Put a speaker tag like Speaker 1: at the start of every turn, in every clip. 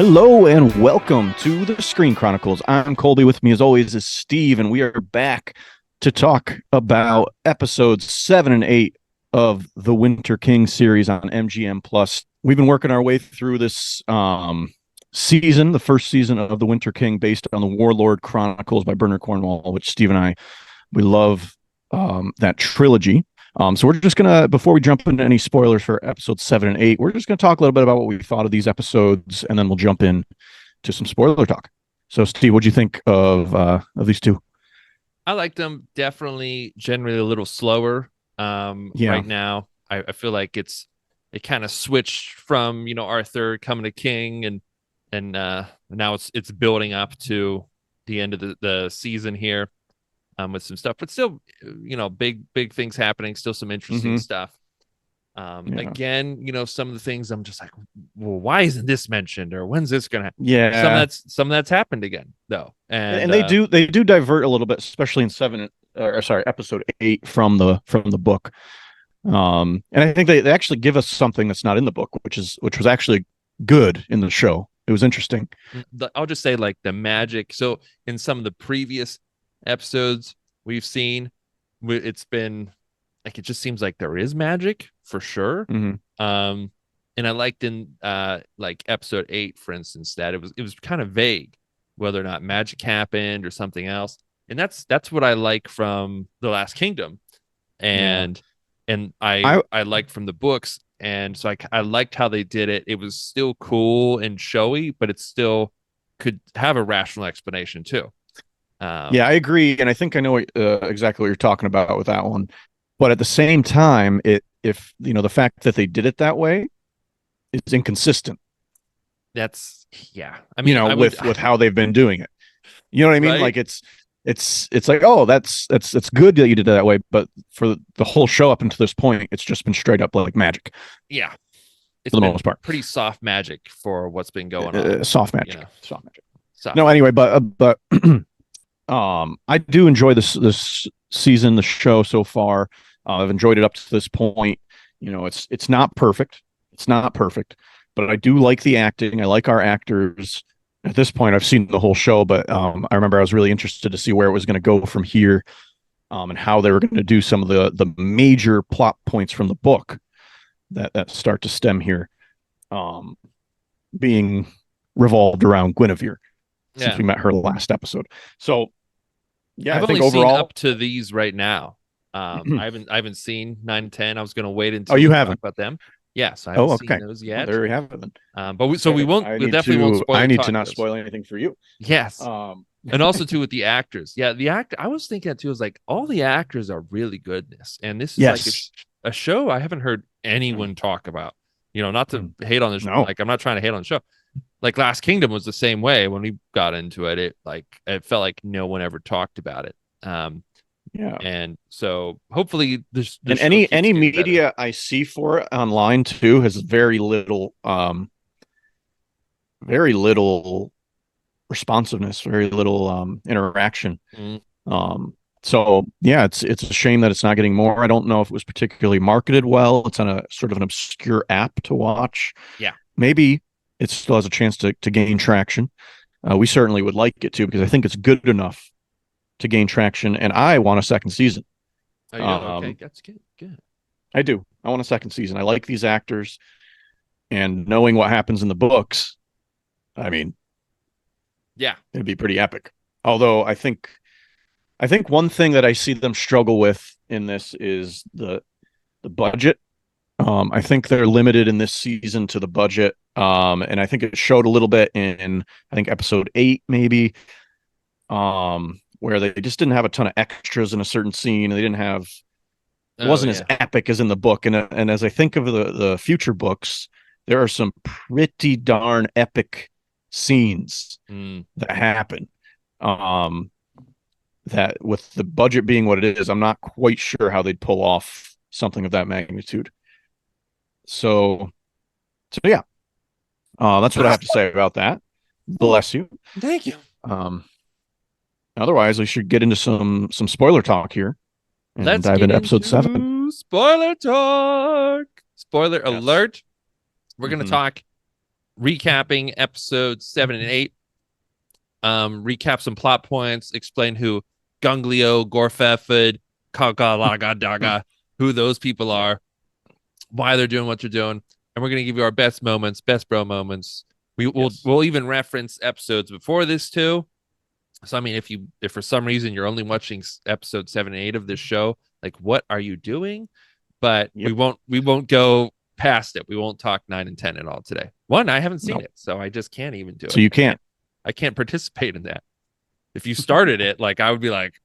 Speaker 1: Hello and welcome to the Screen Chronicles. I'm Colby. With me, as always, is Steve, and we are back to talk about episodes 7 and 8 of the Winter King series on MGM Plus. We've been working our way through this season, the first season of the Winter King, based on the Warlord Chronicles by Bernard Cornwell, which Steve and we love that trilogy. So we're just going to, before we jump into any spoilers for episodes 7 and 8, we're just going to talk a little bit about what we thought of these episodes, and then we'll jump in to some spoiler talk. So, Steve, what'd you think of these two?
Speaker 2: I liked them. Definitely, generally a little slower. Right now, I feel like it kind of switched from Arthur coming to King, and now it's building up to the end of the season here. With some stuff, but still, big things happening. Still some interesting stuff. Again, some of the things I'm just like, well, why isn't this mentioned, or when's this gonna happen?
Speaker 1: Yeah,
Speaker 2: some that's happened again though,
Speaker 1: and they do divert a little bit, especially in episode 8 from the book. And I think they actually give us something that's not in the book, which was actually good in the show. It was interesting.
Speaker 2: I'll just say, like, the magic. So in some of the previous episodes we've seen, it's been like, it just seems like there is magic for sure. And I liked in like episode 8, for instance, that it was kind of vague whether or not magic happened or something else, and that's what I like from The Last Kingdom, and I liked from the books. And so I liked how they did it. It was still cool and showy, but it still could have a rational explanation too.
Speaker 1: Yeah, I agree, and I think I know exactly what you're talking about with that one. But at the same time, if the fact that they did it that way is inconsistent.
Speaker 2: That's I mean,
Speaker 1: with how they've been doing it. You know what I mean? Right? Like it's like, oh, that's good that you did it that way, but for the whole show up until this point, it's just been straight up like magic.
Speaker 2: Yeah,
Speaker 1: it's for the most part
Speaker 2: pretty soft magic for what's been going on.
Speaker 1: Soft magic. No, anyway, but I do enjoy this season, the show so far. I've enjoyed it up to this point. It's not perfect. It's not perfect, but I do like the acting. I like our actors. At this point, I've seen the whole show, but I remember I was really interested to see where it was going to go from here, and how they were going to do some of the major plot points from the book that start to stem here, being revolved around Guinevere, since we met her last episode. So, yeah,
Speaker 2: I've
Speaker 1: I think
Speaker 2: only
Speaker 1: overall
Speaker 2: seen up to these right now. I haven't seen 9 and 10. I was going to wait until
Speaker 1: you haven't
Speaker 2: talk about them. Yes, I haven't seen those yet.
Speaker 1: Well, there you have it then.
Speaker 2: But we won't. We definitely won't spoil.
Speaker 1: I need to not spoil anything for you.
Speaker 2: Yes. And also too with the actors. Yeah, the actor. I was thinking that too. Is like, all the actors are really good in this, and this is like a show I haven't heard anyone talk about. Not to hate on the show. Like, I'm not trying to hate on the show. Like, Last Kingdom was the same way. When we got into it, it felt like no one ever talked about it. And so hopefully this
Speaker 1: and any media better. I see for it online too has very little responsiveness, very little interaction. So yeah, it's a shame that it's not getting more. I don't know if it was particularly marketed well. It's on a sort of an obscure app to watch.
Speaker 2: Yeah,
Speaker 1: maybe it still has a chance to gain traction. We certainly would like it to, because I think it's good enough to gain traction, and I want a second season.
Speaker 2: Okay, that's good.
Speaker 1: I do. I want a second season. I like these actors, and knowing what happens in the books, I mean,
Speaker 2: yeah,
Speaker 1: it'd be pretty epic. Although I think one thing that I see them struggle with in this is the budget. I think they're limited in this season to the budget, and I think it showed a little bit in, I think, episode 8 maybe. Where they just didn't have a ton of extras in a certain scene. They didn't have, it wasn't as epic as in the book. And as I think of the future books, there are some pretty darn epic scenes that happen. That with the budget being what it is, I'm not quite sure how they'd pull off something of that magnitude. So yeah, that's what I have to say about that. Bless you.
Speaker 2: Thank you.
Speaker 1: Otherwise, we should get into some spoiler talk here. And
Speaker 2: let's
Speaker 1: dive into episode 7.
Speaker 2: Spoiler talk. Spoiler alert. We're going to talk recapping episodes 7 and 8. Recap some plot points, explain who Gunglio, Gorfefid, Kagalagadaga, who those people are, why they're doing what they're doing, and we're gonna give you our best moments, best bro moments. We'll even reference episodes before this too. So I mean, if for some reason you're only watching episode 7 and 8 of this show, like what are you doing? But we won't go past it. We won't talk 9 and 10 at all today. One, I haven't seen it, so I just can't even do it.
Speaker 1: So you can't.
Speaker 2: I can't participate in that. If you started it, like I would be like,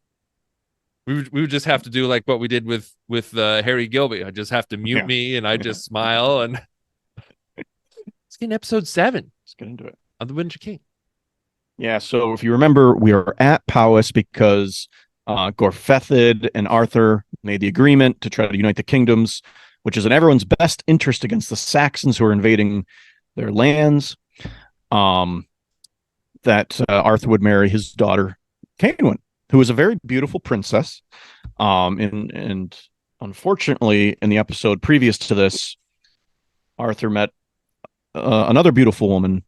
Speaker 2: we would just have to do like what we did with Harry Gilby. I just have to mute me and I just smile and let's get in episode 7.
Speaker 1: Let's get into it.
Speaker 2: Of the Winter King.
Speaker 1: Yeah, so if you remember, we are at Powys because Gorfethid and Arthur made the agreement to try to unite the kingdoms, which is in everyone's best interest against the Saxons who are invading their lands. That Arthur would marry his daughter, Cainwen, who was a very beautiful princess. And unfortunately, in the episode previous to this, Arthur met another beautiful woman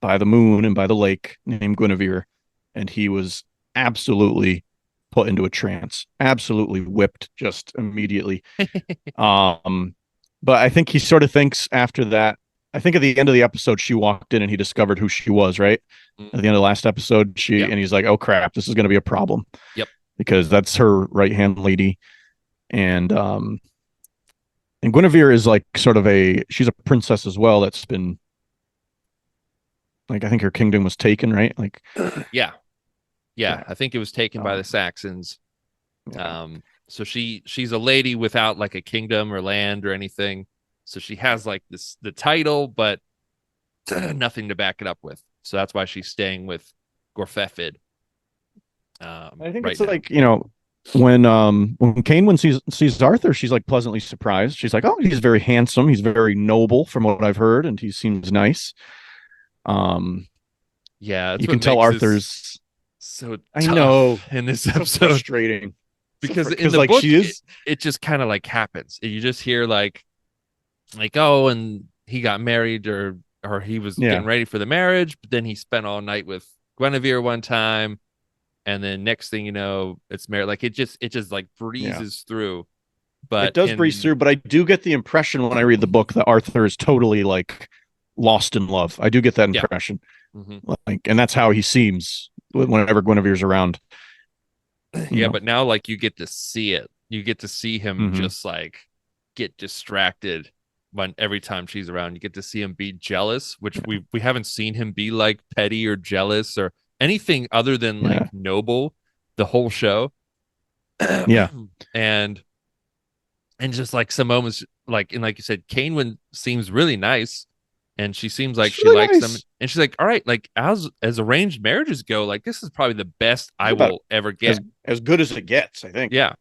Speaker 1: by the moon and by the lake named Guinevere, and he was absolutely put into a trance, absolutely whipped just immediately. But I think he sort of thinks after that, I think at the end of the episode, she walked in and he discovered who she was, right? At the end of the last episode, and he's like, oh crap, this is going to be a problem.
Speaker 2: Yep.
Speaker 1: Because that's her right-hand lady. And Guinevere is like sort of she's a princess as well. That's been like, I think her kingdom was taken, right? Like,
Speaker 2: yeah. I think it was taken by the Saxons. So she's a lady without like a kingdom or land or anything. So she has like the title, but nothing to back it up with. So that's why she's staying with Gorfefid.
Speaker 1: I think it's like, when Cainwen sees Arthur, she's like pleasantly surprised. She's like, oh, he's very handsome. He's very noble from what I've heard. And he seems nice.
Speaker 2: Yeah,
Speaker 1: you can tell Arthur's
Speaker 2: so
Speaker 1: I know
Speaker 2: in this
Speaker 1: episode.
Speaker 2: So
Speaker 1: frustrating
Speaker 2: because in the
Speaker 1: like
Speaker 2: book,
Speaker 1: she is,
Speaker 2: it just kind of like happens. You just hear like oh, and he got married or he was getting ready for the marriage, but then he spent all night with Guinevere one time, and then next thing you know, it's married. Like it just like breezes through. But
Speaker 1: it does breeze through. But I do get the impression when I read the book that Arthur is totally like lost in love. I do get that impression. Like, and that's how he seems whenever Guinevere's around.
Speaker 2: But now like you get to see it. You get to see him just like get distracted when every time she's around. You get to see him be jealous, which we haven't seen him be like petty or jealous or anything other than like noble the whole show. And just like some moments like, and like you said, Cainwen seems really nice. And she seems like she likes them. And she's like, all right, like as arranged marriages go, like this is probably the best I will ever get.
Speaker 1: As good as it gets, I think.
Speaker 2: Yeah.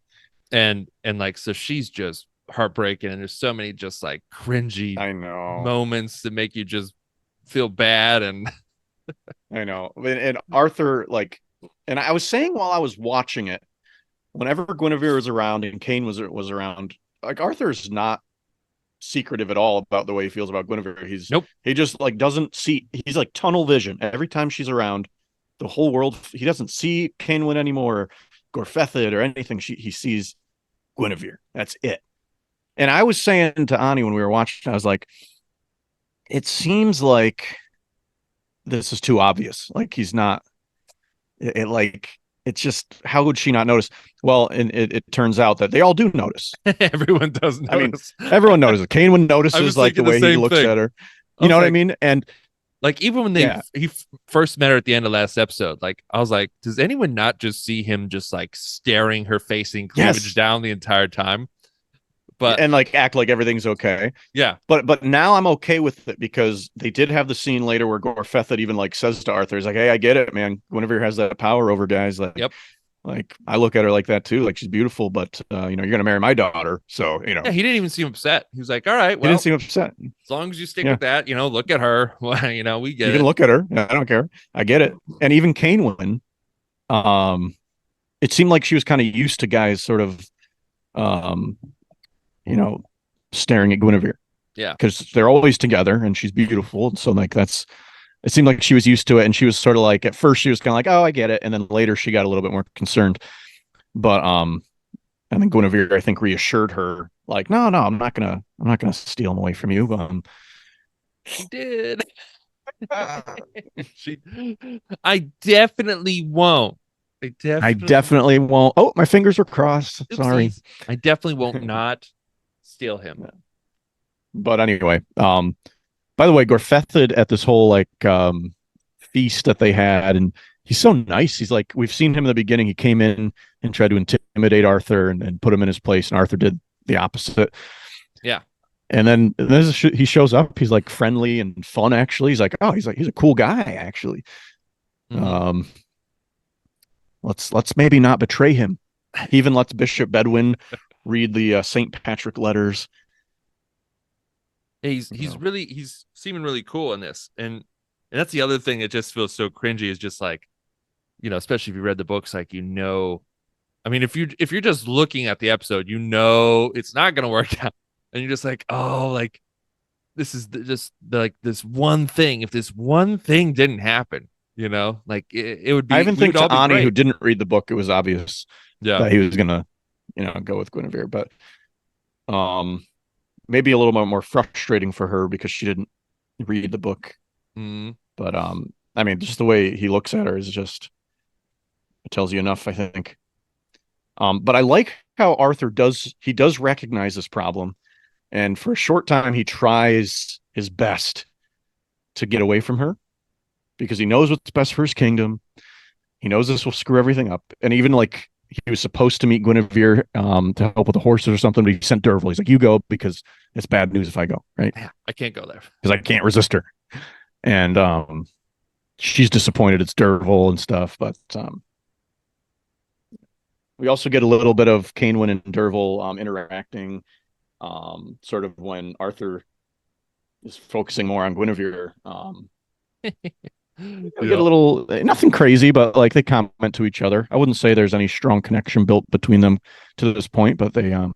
Speaker 2: And like, so she's just heartbreaking. And there's so many just like cringy moments that make you just feel bad. And
Speaker 1: I know. And Arthur, like, and I was saying while I was watching it, whenever Guinevere was around and Cain was around, like Arthur's not secretive at all about the way he feels about Guinevere. He just like doesn't see, he's like tunnel vision every time she's around the whole world. He doesn't see Cainwen anymore, Gorfethid or anything. He sees Guinevere. That's it. And I was saying to Ani when we were watching, I was like, it seems like this is too obvious. Like he's not it's just, how would she not notice? Well, and it turns out that they all do notice.
Speaker 2: Everyone does notice.
Speaker 1: I mean, everyone notices. Cainwen notices like the way he looks at her. You know what I mean? And
Speaker 2: like even when he first met her at the end of last episode, like I was like, does anyone not just see him just like staring her facing cleavage down the entire time? And
Speaker 1: like act like everything's okay.
Speaker 2: Yeah.
Speaker 1: But now I'm okay with it because they did have the scene later where Gorfethid even like says to Arthur, he's like, hey, I get it, man. Guinevere has that power over guys. Like, like I look at her like that too. Like she's beautiful, but you're gonna marry my daughter. So,
Speaker 2: Yeah, he didn't even seem upset. He was like, all right, well,
Speaker 1: he didn't seem upset.
Speaker 2: As long as you stick with that, look at her. Well, we get it.
Speaker 1: You can look at her. I don't care. I get it. And even Cainwen, it seemed like she was kind of used to guys sort of staring at Guinevere.
Speaker 2: Yeah.
Speaker 1: because they're always together and she's beautiful. And so like it seemed like she was used to it, and she was sort of like, at first she was kind of like, oh, I get it, and then later she got a little bit more concerned. But and then Guinevere, I think, reassured her like, no, no, I'm not gonna steal him away from you.
Speaker 2: She did. she I definitely won't.
Speaker 1: I definitely won't. Oh, my fingers were crossed. Sorry.
Speaker 2: Oopsies. I definitely won't not steal him.
Speaker 1: But anyway, by the way, Gorfethid at this whole like feast that they had, and he's so nice. He's like, we've seen him in the beginning. He came in and tried to intimidate Arthur and put him in his place, and Arthur did the opposite.
Speaker 2: Yeah.
Speaker 1: And then he shows up. He's like friendly and fun. Actually, he's like, oh, he's a cool guy. Actually,
Speaker 2: Mm-hmm.
Speaker 1: Let's maybe not betray him. He even lets Bishop Bedwin read the St. Patrick letters.
Speaker 2: He's seeming really cool in this, and that's the other thing that just feels so cringy is just like, especially if you read the books, like I mean, if you're just looking at the episode, it's not gonna work out, and you're just like, oh, like this is just like this one thing. If this one thing didn't happen, like it would be.
Speaker 1: I even think to Ani,
Speaker 2: great.
Speaker 1: who didn't read the book, it was obvious that he was gonna, go with Guinevere, but maybe a little bit more frustrating for her because she didn't read the book.
Speaker 2: Mm.
Speaker 1: But I mean, just the way he looks at her is just, it tells you enough, I think. But I like how Arthur does recognize this problem, and for a short time he tries his best to get away from her because he knows what's best for his kingdom. He knows this will screw everything up, and even like he was supposed to meet Guinevere to help with the horses or something, but he sent Derval. He's like, you go because it's bad news if I go, right?
Speaker 2: Yeah, I can't go there
Speaker 1: because I can't resist her. And she's disappointed it's Derval and stuff, but we also get a little bit of Cainwyn and Derval interacting, sort of when Arthur is focusing more on Guinevere. We get a little, nothing crazy, but like they comment to each other. I wouldn't say there's any strong connection built between them to this point, but they,
Speaker 2: yeah,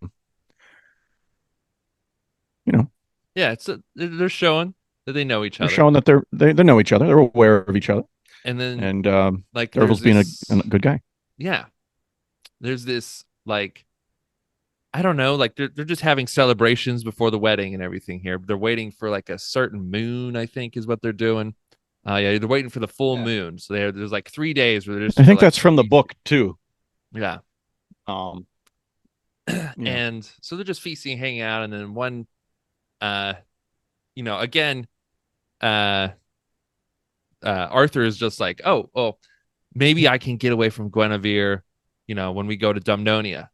Speaker 2: they're showing that they know each other.
Speaker 1: They're showing that they know each other. They're aware of each other.
Speaker 2: And then,
Speaker 1: like, Derval's being a good guy.
Speaker 2: Yeah, there's this like, I don't know, like they're just having celebrations before the wedding and everything here. They're waiting for like a certain moon, I think, is what they're doing. Yeah, they're waiting for the full moon. So there's like 3 days where there's.
Speaker 1: I think that's from the book too.
Speaker 2: Yeah. And so they're just feasting, hanging out, and then one, again, Arthur is just like, oh, maybe I can get away from Guinevere, when we go to Dumnonia.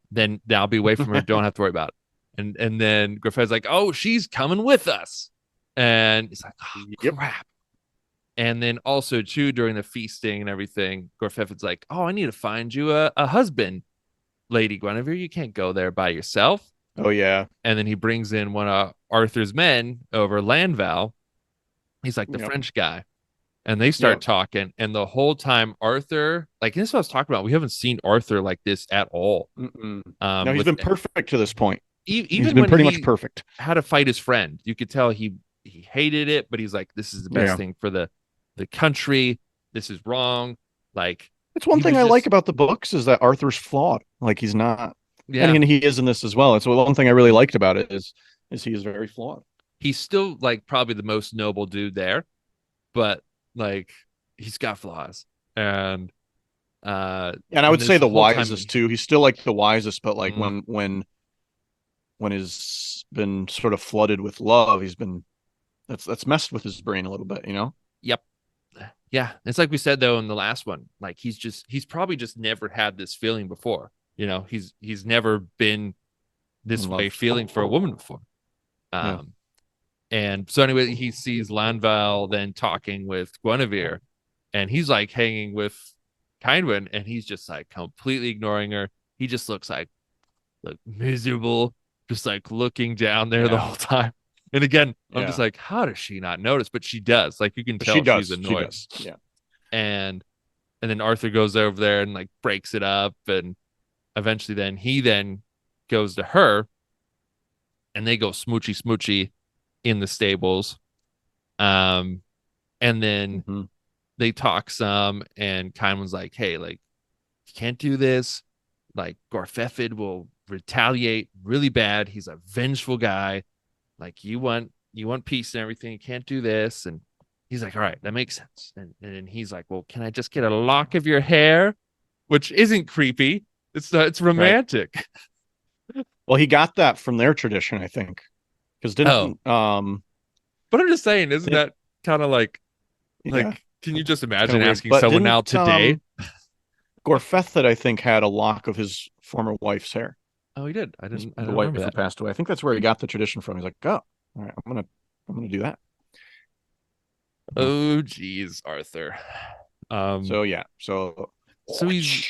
Speaker 2: Then I'll be away from her. Don't have to worry about it. And then Grafet's like, oh, she's coming with us. And it's like, oh, crap. And then also, too, during the feasting and everything, Gorfethid's like, oh, I need to find you a husband, Lady Guinevere. You can't go there by yourself.
Speaker 1: Oh, yeah.
Speaker 2: And then he brings in one of Arthur's men over, Landval. He's like the French guy. And they start talking. And the whole time, Arthur, like, this is what I was talking about. We haven't seen Arthur like this at all.
Speaker 1: No, he's been perfect to this point.
Speaker 2: Even
Speaker 1: he's been pretty much perfect.
Speaker 2: How to fight his friend. You could tell he hated it, but he's like, this is the best thing for the country. This is wrong. Like,
Speaker 1: it's one thing I like about the books is that Arthur's flawed. Like, he's not. Yeah. And he is in this as well. It's one thing I really liked about it is he is very flawed.
Speaker 2: He's still like probably the most noble dude there, but like he's got flaws. And
Speaker 1: I would say the wisest too. He's still like the wisest, but like when he's been sort of flooded with love, he's been that's messed with his brain a little bit,
Speaker 2: Yep. Yeah. It's like we said though in the last one, like he's probably just never had this feeling before. He's never been this way feeling for a woman before. And so anyway, he sees Landval then talking with Guinevere, and he's like hanging with Cainwyn, and he's just like completely ignoring her. He just looks like miserable, just like looking down there the whole time. And again, I'm just like, how does she not notice? But she does. Like, you can tell she's annoyed.
Speaker 1: She does. Yeah.
Speaker 2: And then Arthur goes over there and like breaks it up, and eventually then he goes to her, and they go smoochy smoochy in the stables. And then they talk some, and Kynwan's like, hey, like, you can't do this. Like, Gorfefid will retaliate really bad. He's a vengeful guy. Like, you want peace and everything. You can't do this. And he's like, all right, that makes sense. And he's like, well, can I just get a lock of your hair? Which isn't creepy. It's romantic.
Speaker 1: Right. Well, he got that from their tradition, I think. Because didn't
Speaker 2: but I'm just saying, isn't that kind of like can you just imagine asking someone now today?
Speaker 1: Gorfethid, I think, had a lock of his former wife's hair.
Speaker 2: Oh, he did. I didn't.
Speaker 1: The wife who passed away. I think that's where he got the tradition from. He's like, oh, all right, I'm gonna do that.
Speaker 2: Oh, geez, Arthur.
Speaker 1: So he's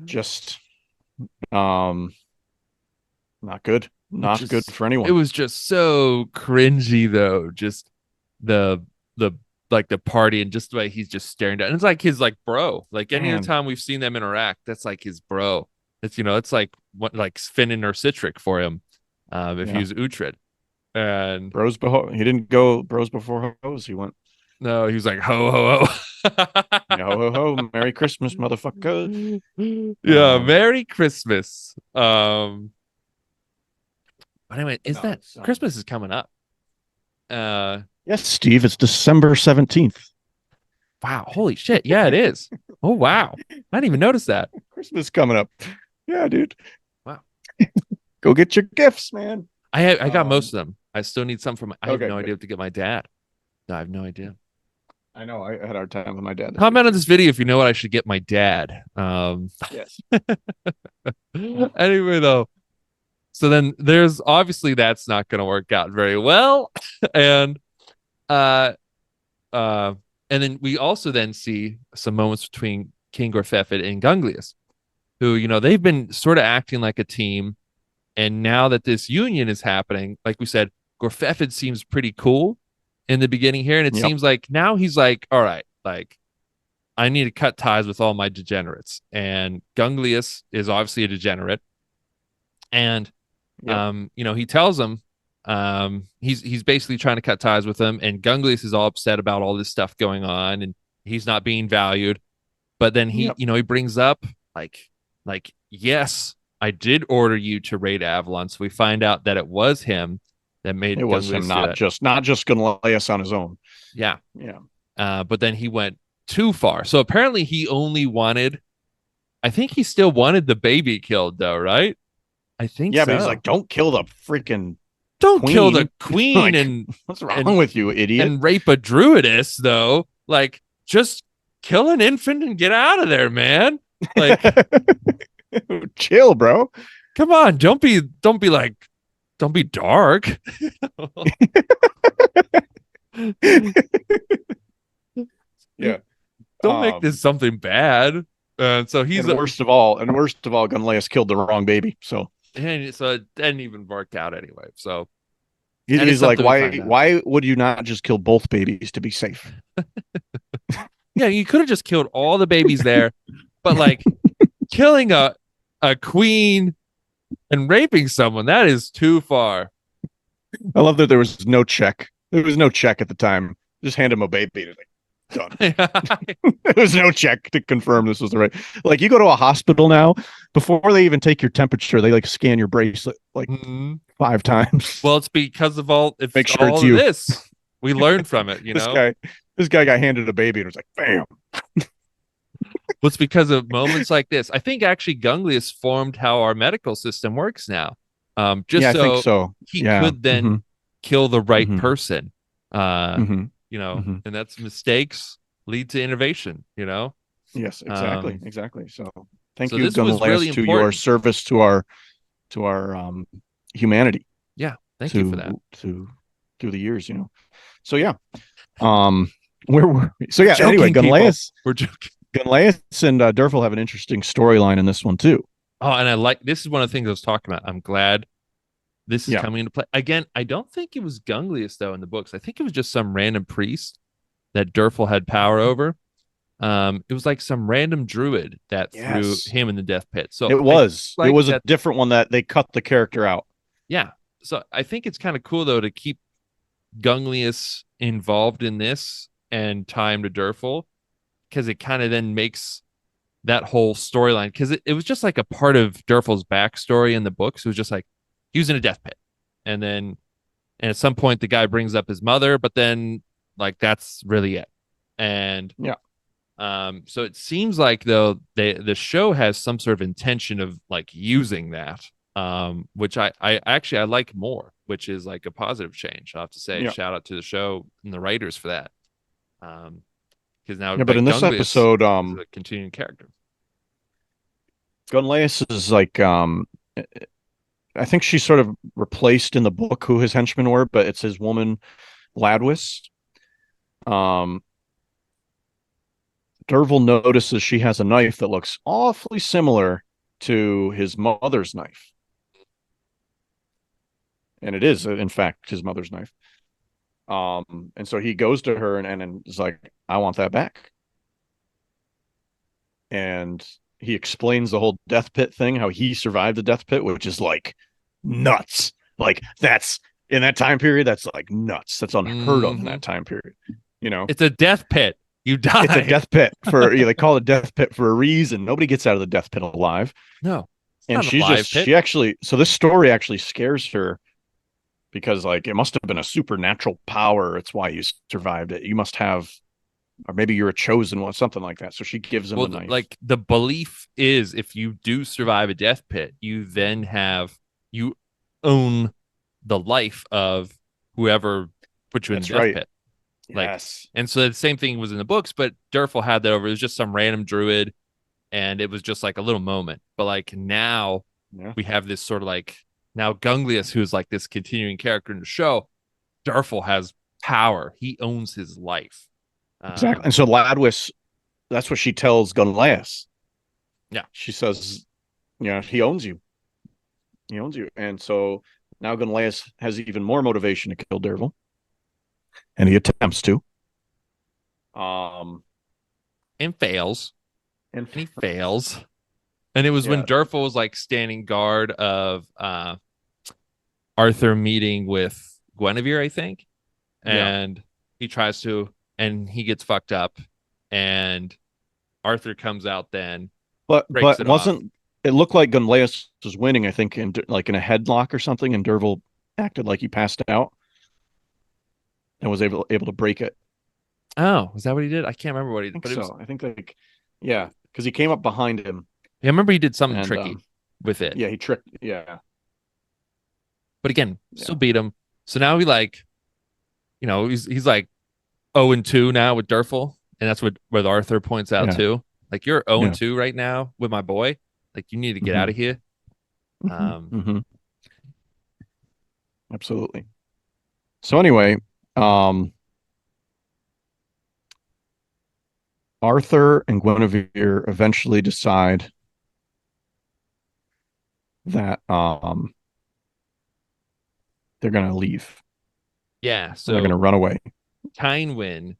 Speaker 1: just not good. Not good for anyone.
Speaker 2: It was just so cringy, though. Just the like the party and just the way he's just staring down. And it's like his like bro. Like any other time we've seen them interact, that's like his bro. It's it's like what like Finnan or Citric for him. If he was Uhtred. And
Speaker 1: he didn't go bros before hoes. He went.
Speaker 2: No, he was like ho ho ho.
Speaker 1: Ho ho ho! Merry Christmas, motherfucker.
Speaker 2: Yeah, Merry Christmas. But anyway, Christmas is coming up.
Speaker 1: Yes, Steve, it's December 17th.
Speaker 2: Wow, holy shit. Yeah, it is. Oh wow. I didn't even notice that.
Speaker 1: Christmas coming up. Yeah, dude.
Speaker 2: Wow.
Speaker 1: Go get your gifts, man.
Speaker 2: I got most of them. I still need some from I have no idea what to get my dad. No, I have no idea.
Speaker 1: I know. I had a hard time with my dad.
Speaker 2: Comment on this video if you know what I should get my dad.
Speaker 1: Yes.
Speaker 2: Anyway, though. So then there's obviously that's not going to work out very well. And then we also then see some moments between King Gorfefid and Gunglius, who, they've been sort of acting like a team. And now that this union is happening, like we said, Gorfefid seems pretty cool in the beginning here. And it seems like now he's like, all right, like, I need to cut ties with all my degenerates. And Gunglius is obviously a degenerate. And, he tells him, he's basically trying to cut ties with them. And Gunglius is all upset about all this stuff going on. And he's not being valued. But then he brings up like, yes, I did order you to raid Avalon. So we find out that it was him that made
Speaker 1: it. Was him, not just Gunglius on his own.
Speaker 2: Yeah. But then he went too far. So apparently he only wanted, I think he still wanted the baby killed though, right? I think so.
Speaker 1: But he's like, don't kill the freaking
Speaker 2: kill the queen. Like,
Speaker 1: and what's wrong with you, idiot?
Speaker 2: And rape a druidess though. Like, just kill an infant and get out of there, man. Like
Speaker 1: chill, bro.
Speaker 2: Come on, don't be dark.
Speaker 1: Yeah.
Speaker 2: Don't make this something bad. So he's
Speaker 1: worst of all, Gunglius killed the wrong baby. So
Speaker 2: it didn't even work out anyway. So
Speaker 1: he's like, why would you not just kill both babies to be safe?
Speaker 2: Yeah, you could have just killed all the babies there, but like killing a queen and raping someone, that is too far.
Speaker 1: I love that there was no check. There was no check at the time. Just hand him a baby. Like, done. There was no check to confirm this was the right. Like, you go to a hospital now, before they even take your temperature, they like scan your bracelet like 5 times.
Speaker 2: Well, it's because of make sure
Speaker 1: it's you.
Speaker 2: This we learned from it.
Speaker 1: This guy got handed a baby and was like, bam.
Speaker 2: Well, it's because of moments like this. I think actually Gunglius formed how our medical system works now. I think so. He could then kill the right person. And that's mistakes lead to innovation,
Speaker 1: Yes, exactly. So thank you, Gunglius,
Speaker 2: really
Speaker 1: to your service to our humanity.
Speaker 2: Yeah, thank you for that.
Speaker 1: Through the years, So yeah. Where were we? So yeah,
Speaker 2: joking,
Speaker 1: anyway, Gunglius.
Speaker 2: We're joking.
Speaker 1: Gunglius and Durfel have an interesting storyline in this one too.
Speaker 2: Oh, and this is one of the things I was talking about. I'm glad this is coming into play. Again, I don't think it was Gunglius though in the books. I think it was just some random priest that Durfel had power over. It was like some random druid that threw
Speaker 1: Yes.
Speaker 2: him in the death pit. So
Speaker 1: It
Speaker 2: I
Speaker 1: was. It
Speaker 2: like
Speaker 1: was a
Speaker 2: that.
Speaker 1: different one that they cut the character out.
Speaker 2: Yeah. So I think it's kind of cool though to keep Gunglius involved in this and tie him to Durful, because it kind of then makes that whole storyline, because it was just like a part of Durful's backstory in the books. It was just like he was in a death pit, and then and at some point the guy brings up his mother, but then like that's really it. And
Speaker 1: Yeah.
Speaker 2: so it seems like though the show has some sort of intention of like using that, which I actually I like more, which is like a positive change. I have to say,
Speaker 1: Yeah.
Speaker 2: shout out to the show and the writers for that. Because now
Speaker 1: Yeah, but
Speaker 2: like
Speaker 1: in this
Speaker 2: Gunglius
Speaker 1: episode,
Speaker 2: is a continuing character.
Speaker 1: Gunleus is like I think she's sort of replaced in the book who his henchmen were, but it's his woman Gladwis. Um Derval notices she has a knife that looks awfully similar to his mother's knife. And it is, in fact, his mother's knife. And so he goes to her and is like, I want that back. And he explains the whole death pit thing, how he survived the death pit, which is like nuts. Like that's in that time period, that's like nuts. That's unheard of in that time period. You know,
Speaker 2: It's a death pit. You die.
Speaker 1: it's a death pit for they call it a death pit for a reason. Nobody gets out of the death pit alive.
Speaker 2: No, it's
Speaker 1: And
Speaker 2: not a live pit.
Speaker 1: she actually, so this story actually scares her because like it must have been a supernatural power. It's why you survived it. You must have, or maybe you're a chosen one, something like that. So she gives him the knife.
Speaker 2: Like the belief is if you do survive a death pit, you then you own the life of whoever put you in the death pit. Like,
Speaker 1: yes.
Speaker 2: And so the same thing was in the books, but Durful had that over. It was just some random druid, and it was just like a little moment. But like now we have this sort of like now Gunglius, who's like this continuing character in the show. Durful has power. He owns his life.
Speaker 1: Exactly. And so Ladwis, that's what she tells Gunleus.
Speaker 2: Yeah.
Speaker 1: She says, he owns you. He owns you. And so now Gunleus has even more motivation to kill Derval. And he attempts to.
Speaker 2: And fails. And he fails. And it was when Durful was like standing guard of Arthur meeting with Guinevere, I think. And he tries to, and he gets fucked up. And Arthur comes out then.
Speaker 1: But wasn't it looked like Gunleus was winning, I think, in like in a headlock or something, and Derval acted like he passed out and was able to break it.
Speaker 2: Oh, was that what he did? I can't remember what he did.
Speaker 1: I think like, because he came up behind him.
Speaker 2: Yeah, I remember he did something tricky with it.
Speaker 1: Yeah, he tricked. Yeah.
Speaker 2: But again, still beat him. So now he like, he's like 0-2 now with Durful. And that's what Arthur points out too. Like you're 0-2 right now with my boy. Like you need to get out of here.
Speaker 1: Absolutely. So anyway, Arthur and Guinevere eventually decide that they're gonna leave.
Speaker 2: Yeah, so
Speaker 1: they're gonna run away.
Speaker 2: Tynwyn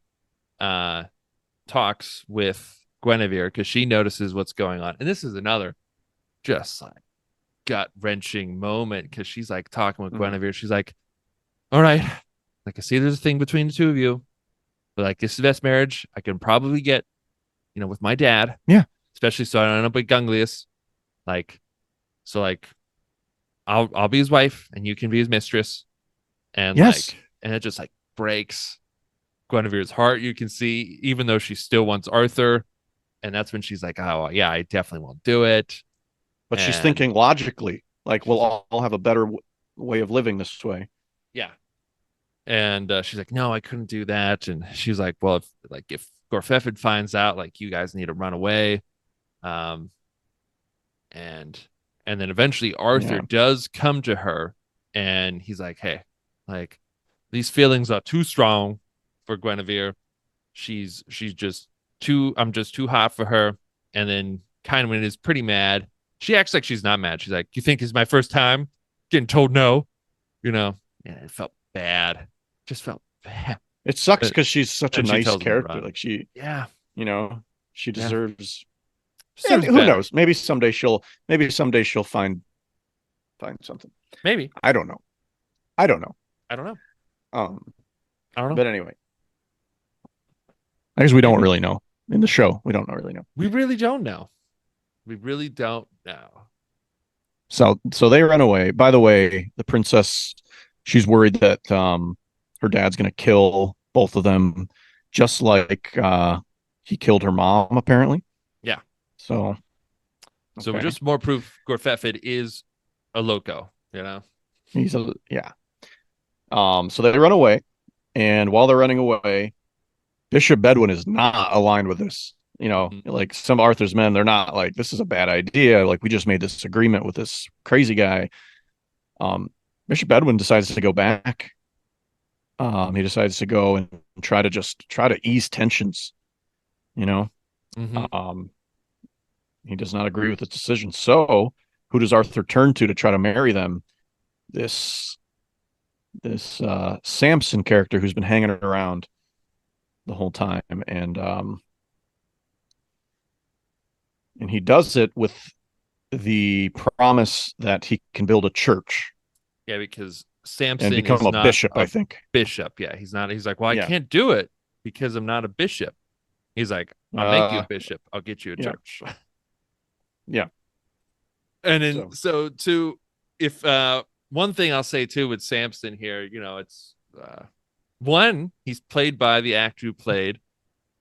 Speaker 2: talks with Guinevere because she notices what's going on, and this is another just like gut-wrenching moment because she's like talking with Guinevere. She's like, "All right, like I see there's a thing between the two of you, but like this is the best marriage I can probably get, with my dad.
Speaker 1: Yeah,
Speaker 2: especially so I don't end up with Gunglius. Like, so like, I'll be his wife and you can be his mistress." And and it just like breaks Guinevere's heart. You can see, even though she still wants Arthur, and that's when she's like, "Oh yeah, I definitely won't do it."
Speaker 1: But she's thinking logically, like we'll all have a better way of living this way.
Speaker 2: Yeah. And she's like, "No, I couldn't do that." And she's like, "Well, if Gorfefid finds out, like you guys need to run away." And then eventually Arthur does come to her, and he's like, "Hey, like these feelings are too strong for Guinevere. She's just I'm just too hot for her." And then Kynwyn is pretty mad. She acts like she's not mad. She's like, "You think it's my first time getting told no?" Yeah, it felt bad. Just felt bad.
Speaker 1: It sucks because she's such a nice character. Like she, She deserves.
Speaker 2: Deserves
Speaker 1: And who
Speaker 2: better.
Speaker 1: knows? Maybe someday she'll find something.
Speaker 2: Maybe.
Speaker 1: I don't know. I don't know.
Speaker 2: I don't know.
Speaker 1: Um,
Speaker 2: I don't know.
Speaker 1: but anyway, I guess we don't
Speaker 2: Maybe.
Speaker 1: really know in the show. We don't really know.
Speaker 2: We really don't know. We really don't know.
Speaker 1: So they run away. By the way, the princess, she's worried that her dad's gonna kill both of them, just like he killed her mom, apparently.
Speaker 2: Yeah.
Speaker 1: So
Speaker 2: So
Speaker 1: okay.
Speaker 2: just more proof Gorfefid is a loco, you know?
Speaker 1: He's a yeah. So they run away, and while they're running away, Bishop Bedwin is not aligned with this. You know,
Speaker 2: Mhm.
Speaker 1: like some Arthur's men, they're not like, this is a bad idea. Like, we just made this agreement with this crazy guy. Bishop Edwin decides to go back. He decides to go and try to ease tensions. You know,
Speaker 2: Mm-hmm.
Speaker 1: he does not agree with this decision. So, who does Arthur turn to try to marry them? This Samson character who's been hanging around the whole time, and he does it with the promise that he can build a church
Speaker 2: Yeah, because
Speaker 1: and
Speaker 2: Samson
Speaker 1: become
Speaker 2: is
Speaker 1: a
Speaker 2: not
Speaker 1: bishop,
Speaker 2: a
Speaker 1: I think.
Speaker 2: bishop. Yeah, he's not. He's like, well, I
Speaker 1: Yeah.
Speaker 2: can't do it because I'm not a bishop. He's like, I'll make you a bishop. I'll get you a
Speaker 1: Yeah.
Speaker 2: church.
Speaker 1: Yeah.
Speaker 2: And then if one thing I'll say too with Samson here, it's one, he's played by the actor who played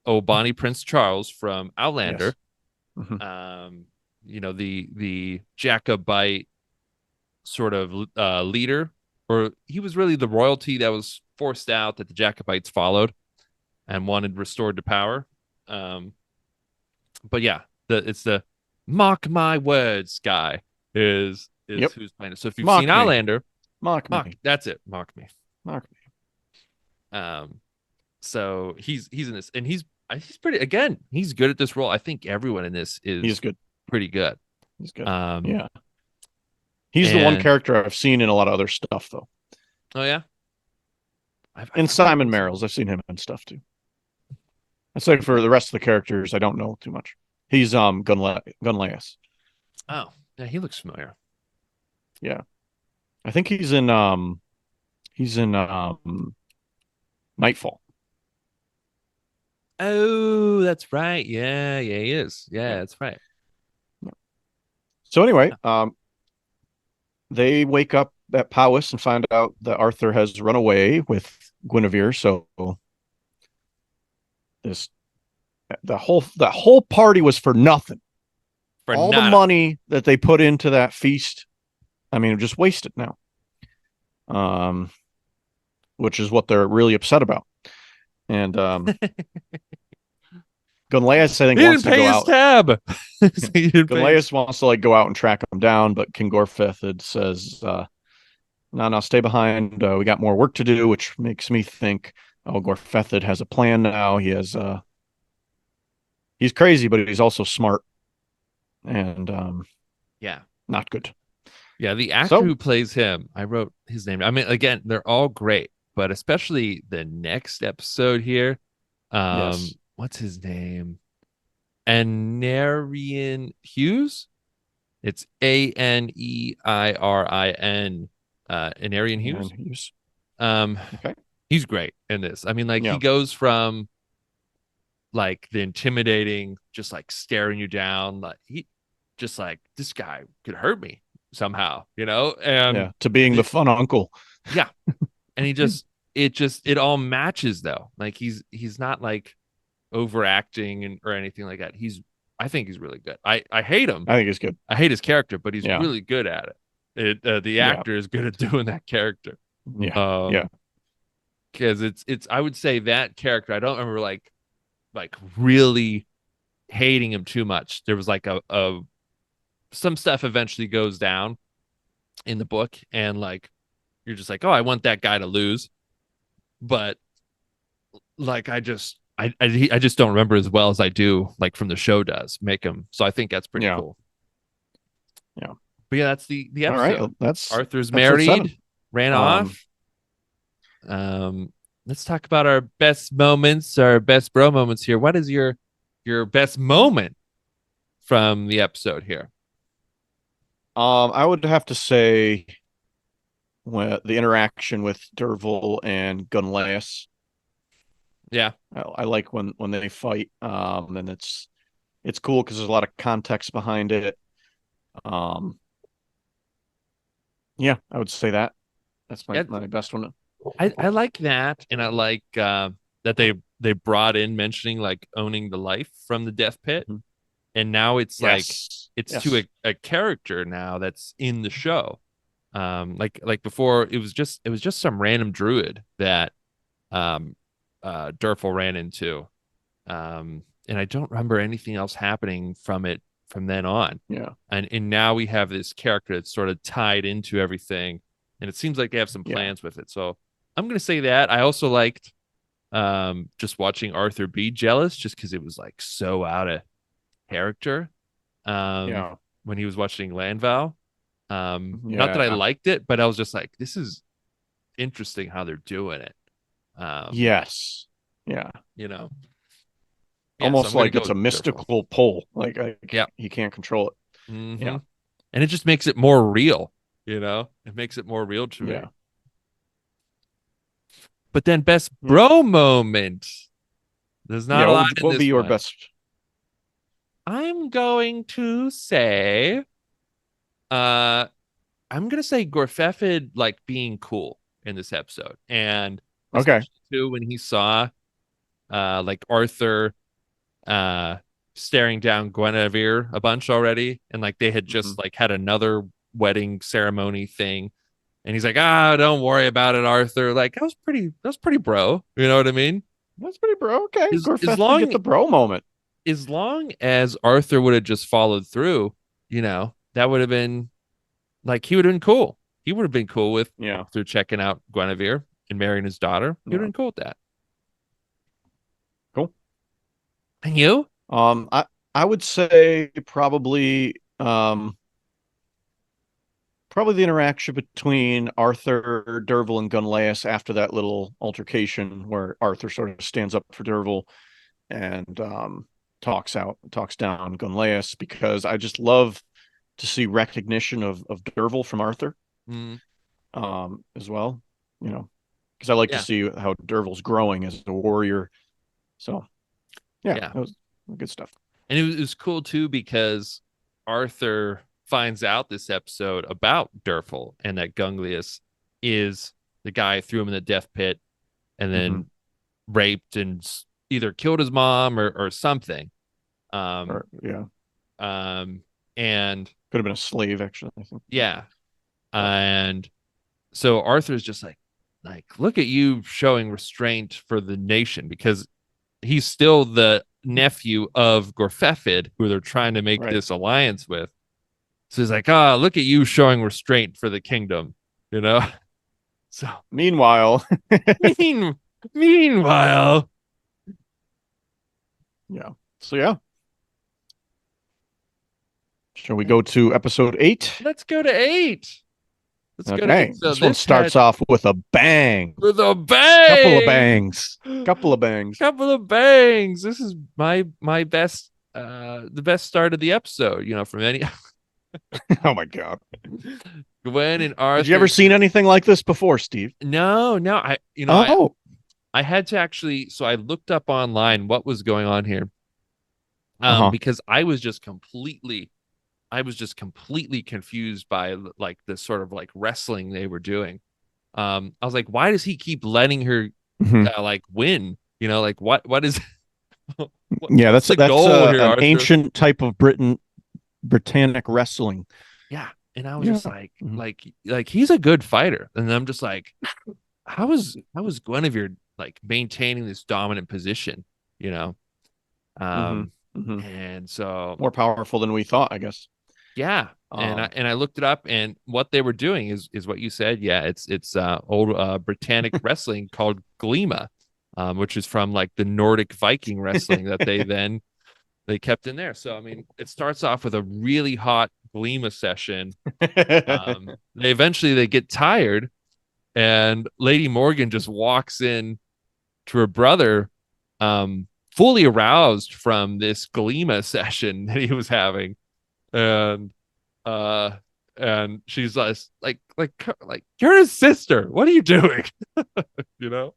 Speaker 2: Bonnie Prince Charles from Outlander.
Speaker 1: Yes. Mm-hmm.
Speaker 2: The Jacobite sort of leader, or he was really the royalty that was forced out that the Jacobites followed and wanted restored to power. But yeah, it's the mark my words guy is
Speaker 1: Yep.
Speaker 2: who's playing it. So if you've
Speaker 1: Mock
Speaker 2: seen
Speaker 1: me.
Speaker 2: Outlander,
Speaker 1: Mock me.
Speaker 2: that's it. Mock me.
Speaker 1: Mock me.
Speaker 2: So he's in this, and he's pretty. Again, he's good at this role. I think everyone in this
Speaker 1: He's good.
Speaker 2: pretty good.
Speaker 1: He's good.
Speaker 2: Yeah.
Speaker 1: He's the one character I've seen in a lot of other stuff, though.
Speaker 2: Oh yeah.
Speaker 1: In Simon Merrill's, I've seen him in stuff too. I'd say for the rest of the characters, I don't know too much. He's Gunlaeus.
Speaker 2: Oh yeah, he looks familiar.
Speaker 1: Yeah, I think he's in Nightfall.
Speaker 2: Oh, that's right. Yeah, he is. Yeah, that's right.
Speaker 1: So anyway, they wake up at Powys and find out that Arthur has run away with Guinevere. So the whole party was for nothing. All the money that they put into that feast, I mean, just wasted now. Which is what they're really upset about. And Gunlaeus, I think, wants to go out.
Speaker 2: Tab.
Speaker 1: Gunlaeus wants to go out and track him down, but King Gorfethid says, "No, stay behind. We got more work to do," which makes me think, Gorfethid has a plan now. He's crazy, but he's also smart, and not good.
Speaker 2: Yeah, the actor who plays him, I wrote his name. I mean, again, they're all great, but especially the next episode here.
Speaker 1: Yes.
Speaker 2: What's his name? Anarian Hughes. It's Aneeirin. Anarian Hughes.
Speaker 1: Okay.
Speaker 2: He's great in this. I mean, he goes from the intimidating, just staring you down, he just this guy could hurt me somehow, and
Speaker 1: to being the fun uncle.
Speaker 2: Yeah. And it all matches though. He's not overacting or anything like that. I think he's really good. I hate him.
Speaker 1: I think he's good.
Speaker 2: I hate his character, but he's really good at it. The actor is good at doing that character.
Speaker 1: Yeah.
Speaker 2: Because it's I would say that character, I don't remember really hating him too much. There was a some stuff eventually goes down in the book, and you're just oh, I want that guy to lose, but I just don't remember as well as I do from the show does make him. So I think that's pretty cool.
Speaker 1: Yeah.
Speaker 2: But yeah, that's the episode.
Speaker 1: All right, that's
Speaker 2: Arthur's married,
Speaker 1: 7.
Speaker 2: ran off. Let's talk about our best moments, our best bro moments here. What is your your best moment from the episode here?
Speaker 1: I would have to say the interaction with Dervil and Gunlass.
Speaker 2: Yeah.
Speaker 1: I like when they fight. And it's cool because there's a lot of context behind it. Um, yeah, I would say that's
Speaker 2: Yeah,
Speaker 1: my best one.
Speaker 2: I like that, and I like that they brought in mentioning like owning the life from the death pit,
Speaker 1: Mhm.
Speaker 2: and now it's like
Speaker 1: Yes.
Speaker 2: it's to
Speaker 1: Yes.
Speaker 2: a character now that's in the show. Like before it was just some random druid that Durfel ran into. And I don't remember anything else happening from it from then on.
Speaker 1: Yeah.
Speaker 2: And now we have this character that's sort of tied into everything, and it seems like they have some
Speaker 1: Yeah.
Speaker 2: plans with it. So I'm gonna say that. I also liked just watching Arthur be jealous, just because it was like so out of character.
Speaker 1: Yeah.
Speaker 2: When he was watching Landval. Not that I
Speaker 1: Yeah.
Speaker 2: liked it, but I was just like, this is interesting how they're doing it.
Speaker 1: Yes. Yeah.
Speaker 2: You know. Yeah, so
Speaker 1: Almost
Speaker 2: I'm gonna
Speaker 1: like
Speaker 2: go
Speaker 1: it's a
Speaker 2: with Durfel.
Speaker 1: mystical pull.
Speaker 2: Yeah.
Speaker 1: he can't control it.
Speaker 2: Mm-hmm.
Speaker 1: Yeah.
Speaker 2: And it just makes it more real, it makes it more real to me.
Speaker 1: Yeah.
Speaker 2: But then best
Speaker 1: Yeah.
Speaker 2: bro moment, there's not
Speaker 1: Yeah.
Speaker 2: a lot in
Speaker 1: What would be
Speaker 2: this
Speaker 1: your
Speaker 2: one.
Speaker 1: best?
Speaker 2: I'm going to say uh I'm gonna say Gorfefid like being cool in this episode, and
Speaker 1: Okay.
Speaker 2: especially too when he saw like Arthur uh staring down Guinevere a bunch already, and like they had
Speaker 1: Mhm.
Speaker 2: just like had another wedding ceremony thing, and he's like, ah, don't worry about it, Arthur. Like that was pretty bro, you know what I mean?
Speaker 1: That's pretty bro. Okay.
Speaker 2: As
Speaker 1: Gorfeth gets a bro moment.
Speaker 2: long as Arthur would have just followed through, that would have been like, he would have been cool. He would have been cool with
Speaker 1: Yeah.
Speaker 2: Arthur checking out Guinevere and marrying his daughter. He would have
Speaker 1: Yeah.
Speaker 2: been cool with that.
Speaker 1: Cool.
Speaker 2: And you?
Speaker 1: I would say probably the interaction between Arthur, Dervil, and Gunlass after that little altercation where Arthur sort of stands up for Dervil and talks down Gunlass, because I just love to see recognition of Dervil from Arthur
Speaker 2: Mm,
Speaker 1: as well, because I like to
Speaker 2: yeah,
Speaker 1: see how Dervil's growing as a warrior. So yeah,
Speaker 2: yeah.
Speaker 1: that was good stuff.
Speaker 2: And it was cool too, because Arthur finds out this episode about Durfel, and that Gunglius is the guy who threw him in the death pit and
Speaker 1: Mm-hmm.
Speaker 2: then raped and either killed his mom or something. Um,
Speaker 1: Yeah,
Speaker 2: and
Speaker 1: could have been a slave actually, I think.
Speaker 2: yeah, and so Arthur's just like, look at you showing restraint for the nation, because he's still the nephew of Gorfefid, who they're trying to make
Speaker 1: Right.
Speaker 2: this alliance with. So he's like, look at you showing restraint for the kingdom, you know? So
Speaker 1: Meanwhile,
Speaker 2: meanwhile,
Speaker 1: yeah. So yeah. Shall we go to episode 8?
Speaker 2: let's go to 8. Let's go to
Speaker 1: Okay.
Speaker 2: 8. So
Speaker 1: This one starts
Speaker 2: had
Speaker 1: off with a bang.
Speaker 2: with a bang.
Speaker 1: Couple of bangs. Couple of bangs.
Speaker 2: Couple of bangs. This is my best the best start of the episode, from any.
Speaker 1: Oh my god.
Speaker 2: Gwen and Arthur.
Speaker 1: Did you ever seen anything like this before, Steve?
Speaker 2: No.
Speaker 1: Oh.
Speaker 2: I had to actually, so I looked up online what was going on here.
Speaker 1: Uh-huh.
Speaker 2: Because I was just completely confused by like the sort of like wrestling they were doing. I was like, why does he keep letting her like win? Like what is
Speaker 1: Yeah,
Speaker 2: what's
Speaker 1: that's
Speaker 2: the goal here,
Speaker 1: an
Speaker 2: Arthur?
Speaker 1: ancient type of Britannic wrestling.
Speaker 2: Yeah. And I was just like,
Speaker 1: Mhm.
Speaker 2: like he's a good fighter. And I'm just like, how is Guinevere like maintaining this dominant position, you know? And so
Speaker 1: More powerful than we thought, I guess.
Speaker 2: yeah. And I looked it up, and what they were doing is what you said. Yeah, it's old Britannic wrestling called Glima, which is from like the Nordic Viking wrestling that they kept in there. So I mean, it starts off with a really hot Glima session. They get tired, and Lady Morgan just walks in to her brother, fully aroused from this Galima session that he was having, and uh and she's like you're his sister, what are you doing? you know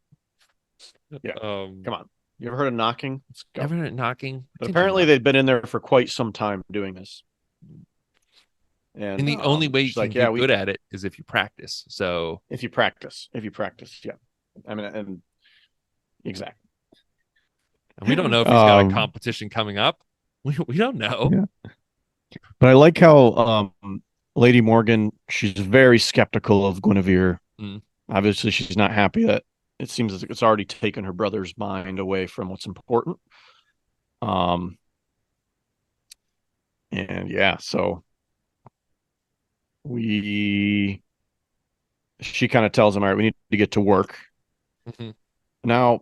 Speaker 1: Yeah. Come on. You ever heard of knocking? Let's go.
Speaker 2: Ever knocking,
Speaker 1: but apparently they've been in there for quite some time doing this.
Speaker 2: And the only way you can get good at it is if you practice. So
Speaker 1: if you practice, yeah. I mean, and exactly.
Speaker 2: And we don't know if he's got a competition coming up. We don't know.
Speaker 1: Yeah. But I like how Lady Morgan, she's very skeptical of Guinevere. Obviously, she's not happy that it seems as if it's already taken her brother's mind away from what's important. And yeah, so she kind of tells him, all right, we need to get to work. Now,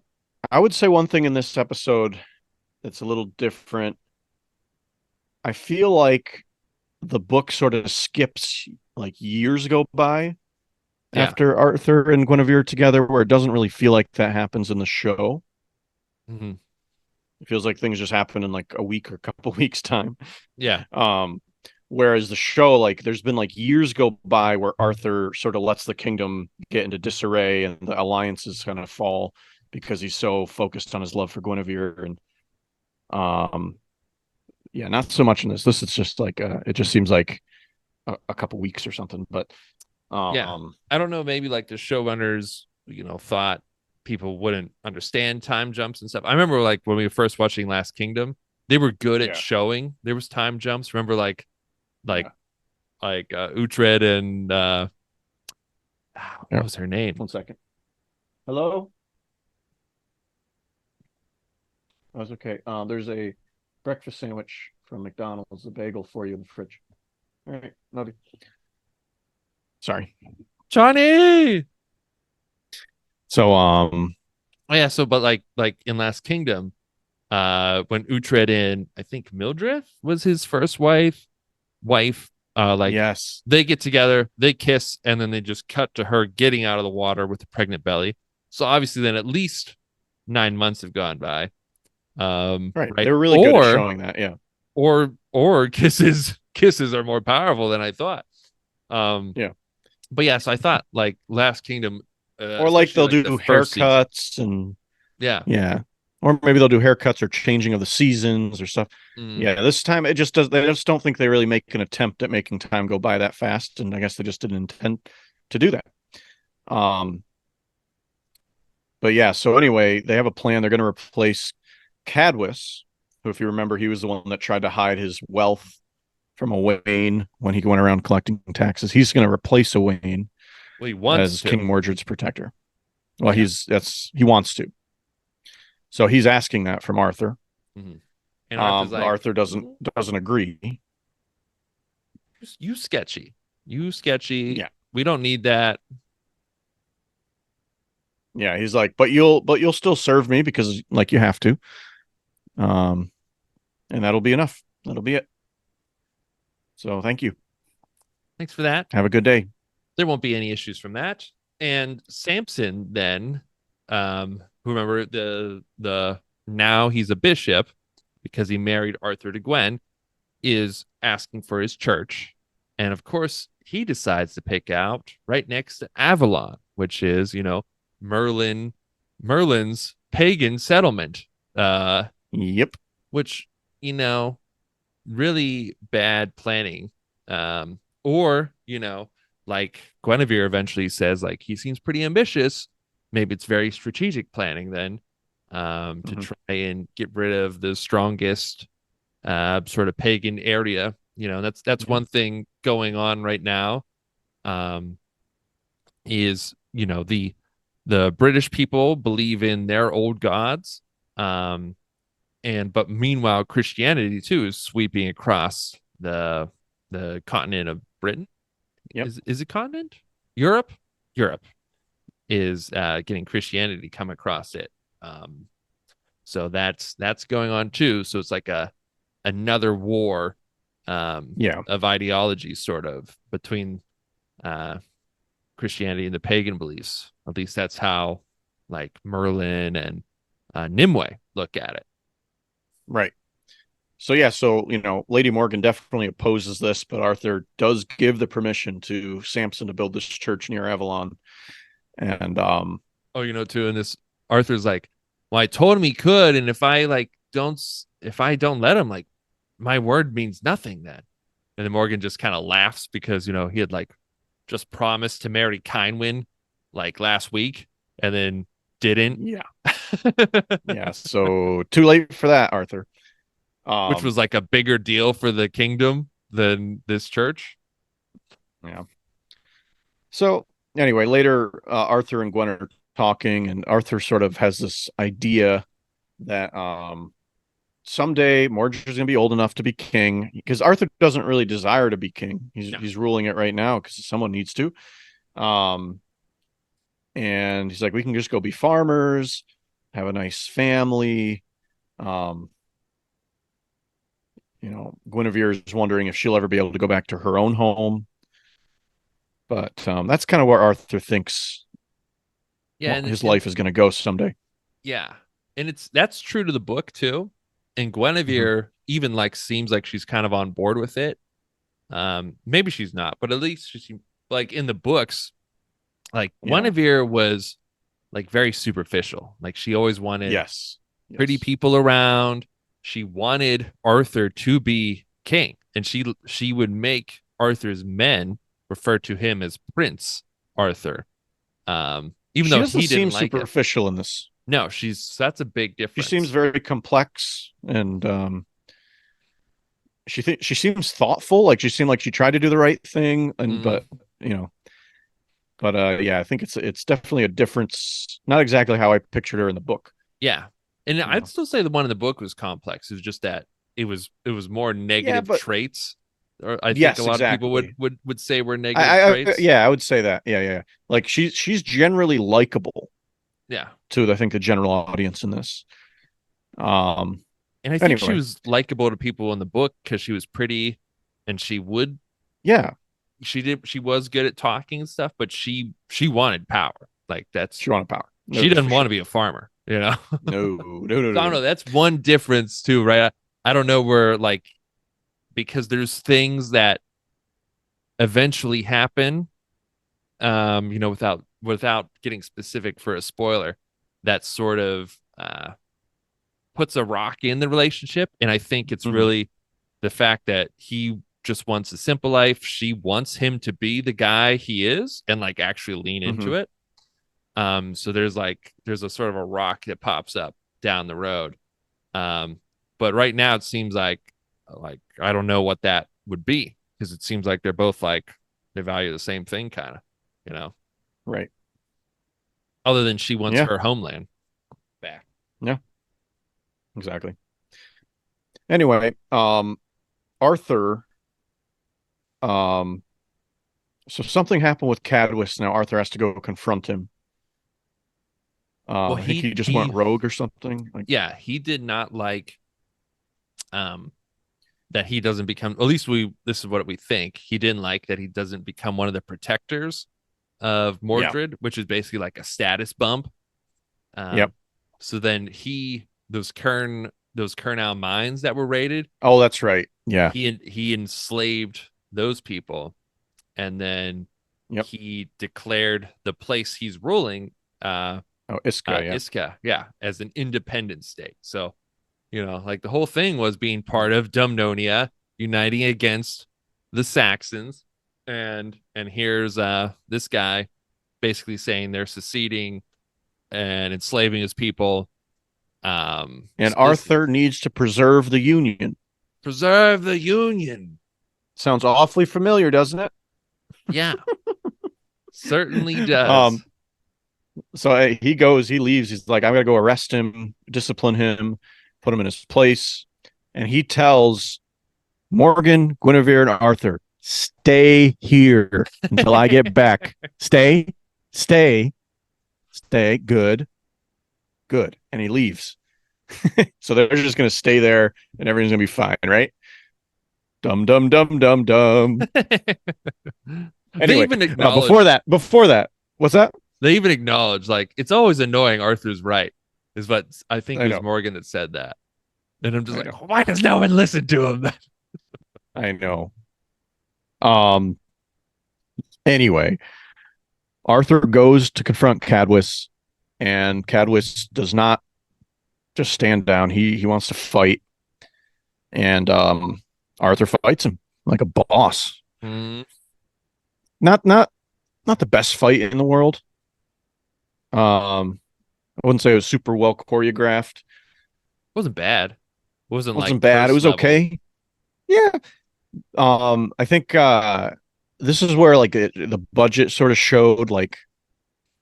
Speaker 1: I would say one thing in this episode that's a little different. I feel like the book sort of skips, like, years go by after Arthur and Guinevere together, where it doesn't really feel like that happens in the show. It feels like things just happen in like a week or a couple weeks time.
Speaker 2: Yeah.
Speaker 1: Whereas the show, like, there's been like years go by where Arthur sort of lets the kingdom get into disarray and the alliances kind of fall because he's so focused on his love for Guinevere. And yeah, not so much in this. This is just like it just seems like a couple weeks or something. But
Speaker 2: yeah, I don't know. Maybe like the showrunners, thought people wouldn't understand time jumps and stuff. I remember like when we were first watching Last Kingdom, they were good at showing there was time jumps. Remember like Uhtred and what was her name?
Speaker 1: 1 second. Hello? That was okay. There's a breakfast sandwich from McDonald's, a bagel for you in the fridge. All right, love you. Sorry.
Speaker 2: Johnny.
Speaker 1: So
Speaker 2: but like in Last Kingdom, when Uhtred and I think Mildred was his first wife,
Speaker 1: yes,
Speaker 2: they get together, they kiss, and then they just cut to her getting out of the water with a pregnant belly. So obviously then at least 9 months have gone by.
Speaker 1: Right. They were really good at showing that, yeah.
Speaker 2: Or kisses are more powerful than I thought.
Speaker 1: Yeah.
Speaker 2: But yeah, so I thought like Last Kingdom,
Speaker 1: or like they'll do haircuts and yeah, or maybe they'll do haircuts or changing of the seasons or stuff. Yeah, this time it just does. They just don't think they really make an attempt at making time go by that fast, and I guess they just didn't intend to do that. But yeah, so anyway, they have a plan. They're going to replace Cadwis, who, if you remember, he was the one that tried to hide his wealth from Owain when he went around collecting taxes. He's going to replace Owain as King Mordred's protector. Well, he wants to. So he's asking that from Arthur.
Speaker 2: And
Speaker 1: Arthur doesn't agree.
Speaker 2: You sketchy.
Speaker 1: Yeah,
Speaker 2: we don't need that.
Speaker 1: Yeah, he's like, but you'll still serve me because like you have to. And that'll be enough. That'll be it. So thank you.
Speaker 2: Thanks for that.
Speaker 1: Have a good day.
Speaker 2: There won't be any issues from that. And Samson then, remember the now he's a bishop because he married Arthur de Gwen, is asking for his church. And of course, he decides to pick out right next to Avalon, which is, Merlin's pagan settlement.
Speaker 1: Yep.
Speaker 2: Which, really bad planning. Or, like Guinevere eventually says, like, he seems pretty ambitious. Maybe it's very strategic planning then, to try and get rid of the strongest sort of pagan area. That's one thing going on right now. Is the British people believe in their old gods, but meanwhile Christianity too is sweeping across the continent of Britain.
Speaker 1: Yep.
Speaker 2: Is it continent? Europe is getting Christianity come across it. So that's going on too. So it's like another war of ideology sort of between Christianity and the pagan beliefs. At least that's how like Merlin and Nimue look at it.
Speaker 1: Right. So yeah, so Lady Morgan definitely opposes this, but Arthur does give the permission to Samson to build this church near Avalon. And
Speaker 2: Oh, too, in this, Arthur's like, well, I told him he could, and if I don't let him, like, my word means nothing then. And then Morgan just kind of laughs because, he had like just promised to marry Kynwyn like last week and then didn't.
Speaker 1: yeah. Yeah, so too late for that, Arthur.
Speaker 2: Which was like a bigger deal for the kingdom than this church.
Speaker 1: Yeah. So anyway, later Arthur and Gwen are talking, and Arthur sort of has this idea that someday Mordred's gonna be old enough to be king, because Arthur doesn't really desire to be king. He's ruling it right now because someone needs to. And he's like, we can just go be farmers, have a nice family. Guinevere is wondering if she'll ever be able to go back to her own home. But that's kind of where Arthur thinks his life is going to go someday.
Speaker 2: Yeah. And that's true to the book too. And Guinevere even like seems like she's kind of on board with it. Maybe she's not, but at least she like in the books, like Guinevere was like very superficial. Like she always wanted pretty people around. She wanted Arthur to be king, and she would make Arthur's men refer to him as Prince Arthur. Even though he didn't like
Speaker 1: superficial in this.
Speaker 2: No, that's a big difference.
Speaker 1: She seems very complex, and she seems thoughtful. Like she seemed like she tried to do the right thing, and but I think it's definitely a difference. Not exactly how I pictured her in the book.
Speaker 2: Yeah. And I'd still say the one in the book was complex. It was just that it was more negative traits. Or I think a lot of people would say were negative traits.
Speaker 1: I would say that. Yeah. Like she's generally likable.
Speaker 2: Yeah.
Speaker 1: To I think the general audience in this.
Speaker 2: And I think she was likable to people in the book because she was pretty, and she would.
Speaker 1: Yeah.
Speaker 2: She was good at talking and stuff, but she wanted power. Like she
Speaker 1: wanted power.
Speaker 2: She doesn't want to be a farmer.
Speaker 1: No.
Speaker 2: I don't know. That's one difference too, right? I don't know where, like, because there's things that eventually happen, without getting specific for a spoiler, that sort of puts a rock in the relationship. And I think it's really the fact that he just wants a simple life. She wants him to be the guy he is and like actually lean into it. So there's a sort of a rock that pops up down the road. But right now it seems like I don't know what that would be, because it seems like they're both like they value the same thing, kind of,
Speaker 1: Right.
Speaker 2: Other than she wants her homeland back.
Speaker 1: Yeah. Exactly. Anyway, Arthur, so something happened with Cadwis. Now Arthur has to go confront him. I think he just went rogue or something.
Speaker 2: He did not like that he doesn't become, at least this is what we think. He didn't like that he doesn't become one of the protectors of Mordred, which is basically like a status bump. So then those Kernau mines that were raided.
Speaker 1: Oh, that's right. Yeah.
Speaker 2: He enslaved those people, and then he declared the place he's ruling Iska, as an independent state. So, like the whole thing was being part of Dumnonia, uniting against the Saxons, and here's this guy basically saying they're seceding and enslaving his people.
Speaker 1: And Arthur needs to preserve the Union.
Speaker 2: Preserve the Union.
Speaker 1: Sounds awfully familiar, doesn't it?
Speaker 2: Yeah. Certainly does.
Speaker 1: So he leaves. He's like, I'm going to go arrest him, discipline him, put him in his place. And he tells Morgan, Guinevere, and Arthur, stay here until I get back. Stay. Good. And he leaves. So they're just going to stay there and everything's going to be fine, right? Dum. Anyway, before that, what's that?
Speaker 2: They even acknowledge, like, it's always annoying Arthur's right, is what I think it was Morgan that said that. And I'm just
Speaker 1: I
Speaker 2: like,
Speaker 1: know.
Speaker 2: why does no one listen to him?
Speaker 1: I know. Um. Anyway, Arthur goes to confront Cadwis, and Cadwis does not just stand down. He wants to fight, and Arthur fights him like a boss.
Speaker 2: Mm,
Speaker 1: Not the best fight in the world. I wouldn't say it was super well choreographed.
Speaker 2: wasn't bad. Wasn't like
Speaker 1: Wasn't bad. It
Speaker 2: curse
Speaker 1: was
Speaker 2: level.
Speaker 1: okay. Yeah. I think this is where like the budget sort of showed. Like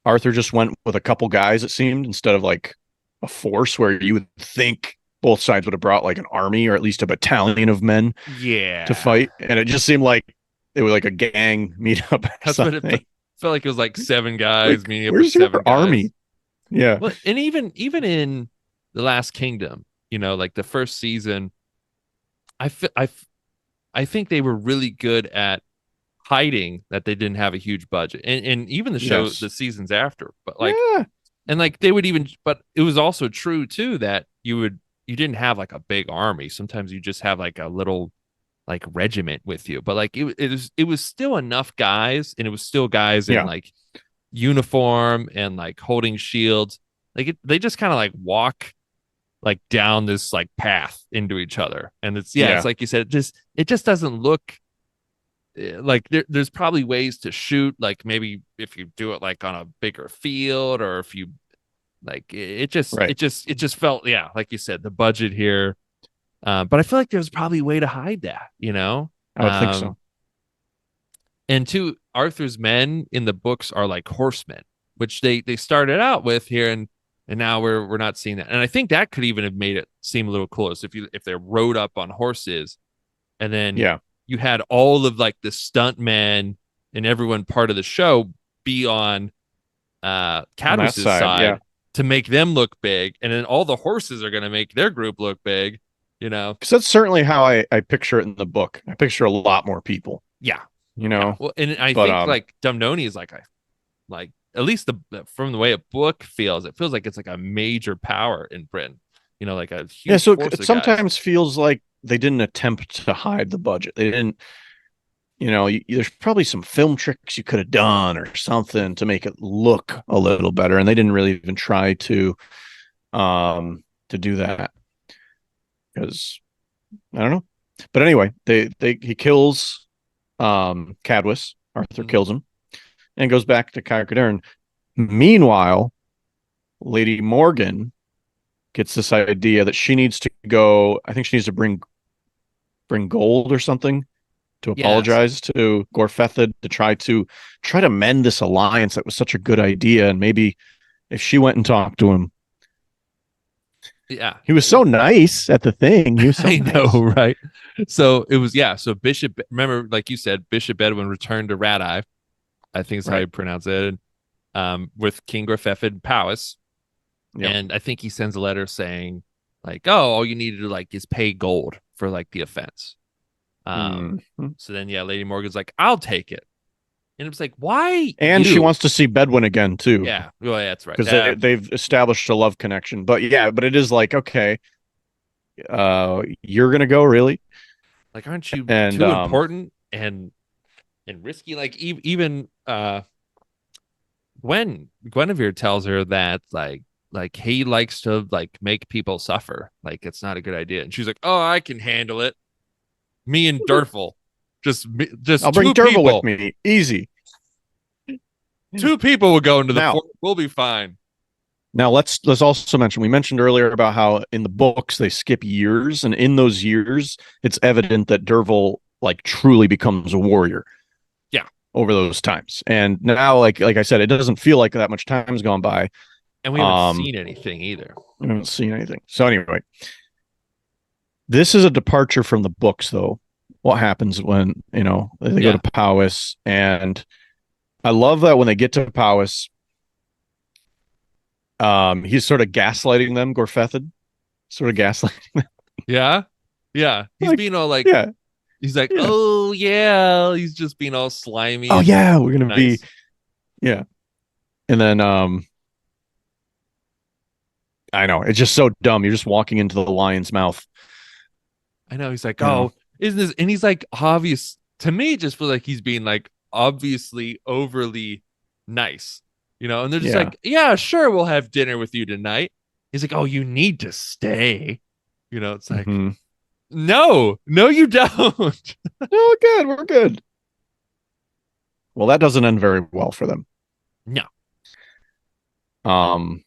Speaker 1: Arthur just went with a couple guys, it seemed, instead of like a force where you would think both sides would have brought like an army or at least a battalion of men to
Speaker 2: Yeah.
Speaker 1: fight. And it just seemed like it was like a gang meetup or
Speaker 2: That's what it
Speaker 1: something.
Speaker 2: felt like. It was like seven guys
Speaker 1: Like,
Speaker 2: meeting up with
Speaker 1: where's your
Speaker 2: seven guys.
Speaker 1: army? Yeah.
Speaker 2: Well, and even in the Last Kingdom, like the first season, I fe- I f- I think they were really good at hiding that they didn't have a huge budget, and even the
Speaker 1: Yes.
Speaker 2: seasons after. But like,
Speaker 1: Yeah.
Speaker 2: and like they would even, but it was also true too that you didn't have like a big army. Sometimes you just have like a little like regiment with you, but like it was still enough guys, and it was still guys in
Speaker 1: Yeah.
Speaker 2: like uniform and like holding shields. Like they just kind of like walk like down this like path into each other, and it's
Speaker 1: Yeah.
Speaker 2: like you said, it just doesn't look like there's probably ways to shoot, like maybe if you do it like on a bigger field, or if you like it just
Speaker 1: Right.
Speaker 2: it just it just felt, yeah, like you said, the budget here. But I feel like there's probably a way to hide that,
Speaker 1: I would think so.
Speaker 2: and two, Arthur's men in the books are like horsemen, which they started out with here, and now we're not seeing that. And I think that could even have made it seem a little close if they rode up on horses, and then
Speaker 1: Yeah.
Speaker 2: you had all of like the stunt men and everyone part of the show be on
Speaker 1: On that
Speaker 2: Cadwis's
Speaker 1: side. Yeah.
Speaker 2: side to make them look big, and then all the horses are going to make their group look big, you know.
Speaker 1: Because that's certainly how I picture it in the book. I picture a lot more people,
Speaker 2: Yeah,
Speaker 1: you
Speaker 2: yeah.
Speaker 1: know,
Speaker 2: Well, and I
Speaker 1: but
Speaker 2: think like Dumnoni is like at least from the way a book feels, it feels like it's like a major power in Britain, like a
Speaker 1: yeah.
Speaker 2: huge
Speaker 1: So
Speaker 2: force
Speaker 1: it
Speaker 2: of guys.
Speaker 1: sometimes feels like they didn't attempt to hide the budget. They didn't, there's probably some film tricks you could have done or something to make it look a little better. And they didn't really even try to do that because I don't know. But anyway, he kills Cadwis. Arthur
Speaker 2: Mhm.
Speaker 1: kills him and goes back to Caer. Meanwhile, Lady Morgan gets this idea that she needs to go. I think she needs to bring gold or something to
Speaker 2: Yes.
Speaker 1: apologize to Gorfethid to try to mend this alliance that was such a good idea. And maybe if she went and talked to him,
Speaker 2: Yeah.
Speaker 1: he was so nice at the thing. He was so
Speaker 2: I know,
Speaker 1: nice.
Speaker 2: right? So it was, yeah. So Bishop, remember, like you said, Bishop Edwin returned to Radai, I think is how
Speaker 1: Right.
Speaker 2: you pronounce it, with King Gorfethid Powys.
Speaker 1: Yep.
Speaker 2: And I think he sends a letter saying, like, oh, all you need to do like is pay gold for like the offense.
Speaker 1: Mm-hmm.
Speaker 2: So then, yeah, Lady Morgan's like, I'll take it. And it's like, why
Speaker 1: And she
Speaker 2: you?
Speaker 1: wants to see Bedwin again too,
Speaker 2: Yeah, well, yeah, that's right.
Speaker 1: because they've established a love connection. But yeah, but it is like, okay, you're gonna go really,
Speaker 2: like, aren't you
Speaker 1: and
Speaker 2: too important and risky? Like even Guinevere tells her that like he likes to like make people suffer. Like it's not a good idea. And she's like, oh, I can handle it. Me and Durfel,
Speaker 1: I'll
Speaker 2: just
Speaker 1: bring
Speaker 2: two
Speaker 1: Derval with
Speaker 2: people.
Speaker 1: me, easy.
Speaker 2: Two people will go into the
Speaker 1: Now,
Speaker 2: fort. We'll be fine.
Speaker 1: now let's also mention we mentioned earlier about how in the books they skip years, and in those years it's evident that Derval like truly becomes a warrior
Speaker 2: Yeah.
Speaker 1: over those times. And now, like I said, it doesn't feel like that much time's gone by.
Speaker 2: And we haven't seen anything either.
Speaker 1: I haven't seen anything. So anyway, this is a departure from the books, though. What happens when they go to
Speaker 2: Yeah.
Speaker 1: Powys, and I love that when they get to Powys, he's sort of gaslighting them, Gorfethid, sort of gaslighting.
Speaker 2: Yeah. Yeah. He's
Speaker 1: Like,
Speaker 2: being all like,
Speaker 1: yeah,
Speaker 2: he's like,
Speaker 1: yeah.
Speaker 2: oh yeah. He's just being all slimy
Speaker 1: Oh
Speaker 2: and
Speaker 1: yeah, we're gonna be
Speaker 2: nice.
Speaker 1: yeah. And then I know. It's just so dumb. You're just walking into the lion's mouth.
Speaker 2: I know. He's like,
Speaker 1: You know?
Speaker 2: oh, isn't this? And he's like, obvious to me, it just feels like he's being like obviously overly nice, and they're just
Speaker 1: Yeah.
Speaker 2: like, yeah, sure, we'll have dinner with you tonight. He's like, oh, you need to stay. It's like,
Speaker 1: Hmm.
Speaker 2: no, no, you don't.
Speaker 1: Oh, good. We're good. Well, that doesn't end very well for them.
Speaker 2: No.
Speaker 1: Um,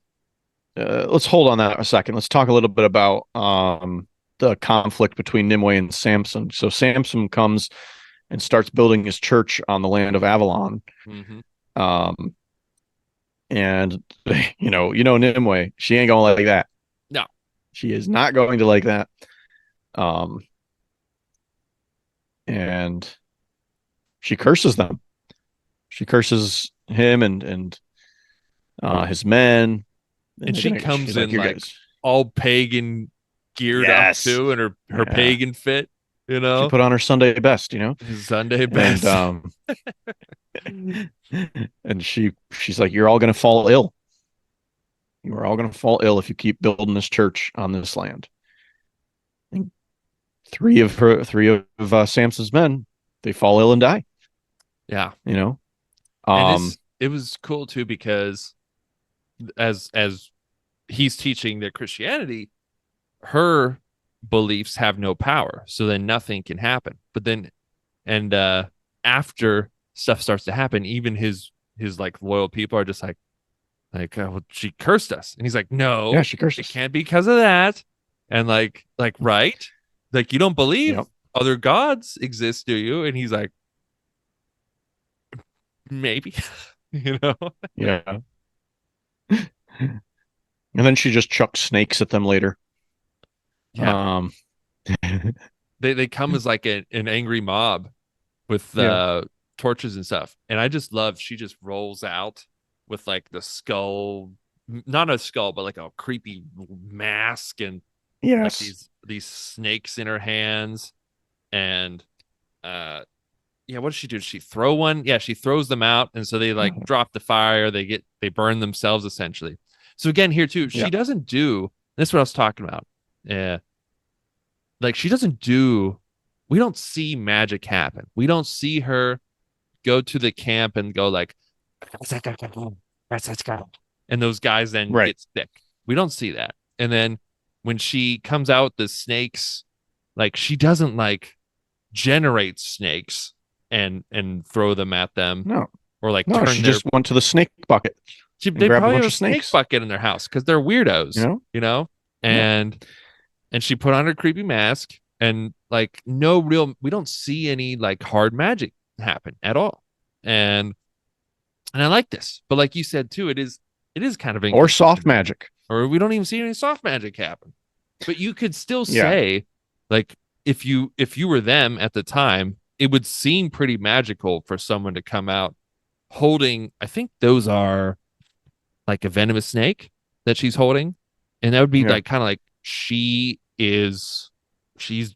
Speaker 1: let's hold on that a second. Let's talk a little bit about the conflict between Nimue and Samson. So Samson comes and starts building his church on the land of Avalon.
Speaker 2: Mm-hmm.
Speaker 1: Um, and Nimue, she ain't gonna like that.
Speaker 2: No.
Speaker 1: She is not going to like that. Um, and she curses them. She curses him and his men.
Speaker 2: And she comes
Speaker 1: She's like,
Speaker 2: in
Speaker 1: you
Speaker 2: like
Speaker 1: guys.
Speaker 2: all pagan geared up
Speaker 1: Yes.
Speaker 2: too, and her
Speaker 1: Yeah.
Speaker 2: pagan fit,
Speaker 1: She put on her Sunday best.
Speaker 2: his Sunday
Speaker 1: And
Speaker 2: best.
Speaker 1: and she's like, you're all gonna fall ill. You are all gonna fall ill if you keep building this church on this land. And three of Samson's men, they fall ill and die.
Speaker 2: Yeah.
Speaker 1: You know,
Speaker 2: And
Speaker 1: um,
Speaker 2: it was cool too because as he's teaching their Christianity, her beliefs have no power, so then nothing can happen. But then and after stuff starts to happen, even his like loyal people are just like well, she cursed us, and he's like,
Speaker 1: yeah,
Speaker 2: no,
Speaker 1: she curses.
Speaker 2: it can't be because of that. And like right, like you don't believe
Speaker 1: Yep.
Speaker 2: other gods exist, do you? And he's like, maybe. you know
Speaker 1: Yeah. And then she just chucks snakes at them later.
Speaker 2: yeah,
Speaker 1: Um,
Speaker 2: they come as like an angry mob with
Speaker 1: yeah.
Speaker 2: torches and stuff. And I just love she just rolls out with like the skull, not a skull, but like a creepy mask and like
Speaker 1: Yes.
Speaker 2: these snakes in her hands. And yeah, what does she do? Does she throw one? Yeah, she throws them out, and so they like drop the fire, they burn themselves essentially. So again, here too,
Speaker 1: Yeah.
Speaker 2: she doesn't do this is what I was talking about. Yeah. Like she doesn't do we don't see magic happen. We don't see her go to the camp and go like and those guys then
Speaker 1: Right.
Speaker 2: get sick. We don't see that. And then when she comes out the snakes, like she doesn't like generate snakes and throw them at them
Speaker 1: No.
Speaker 2: or like
Speaker 1: No,
Speaker 2: turn
Speaker 1: she
Speaker 2: their
Speaker 1: just went to the snake bucket and
Speaker 2: they
Speaker 1: grabbed a
Speaker 2: probably
Speaker 1: bunch
Speaker 2: have a
Speaker 1: of
Speaker 2: snake
Speaker 1: snakes.
Speaker 2: bucket in their house because they're weirdos,
Speaker 1: You know? Yeah.
Speaker 2: and she put on her creepy mask and like no real we don't see any like hard magic happen at all. And I like this, but like you said too, it is kind of
Speaker 1: Or soft
Speaker 2: inconsistent,
Speaker 1: magic.
Speaker 2: or we don't even see any soft magic happen. But you could still
Speaker 1: Yeah.
Speaker 2: say, like, if you were them at the time, it would seem pretty magical for someone to come out holding. I think those are like a venomous snake that she's holding, and that would be
Speaker 1: Yeah.
Speaker 2: like kind of like she's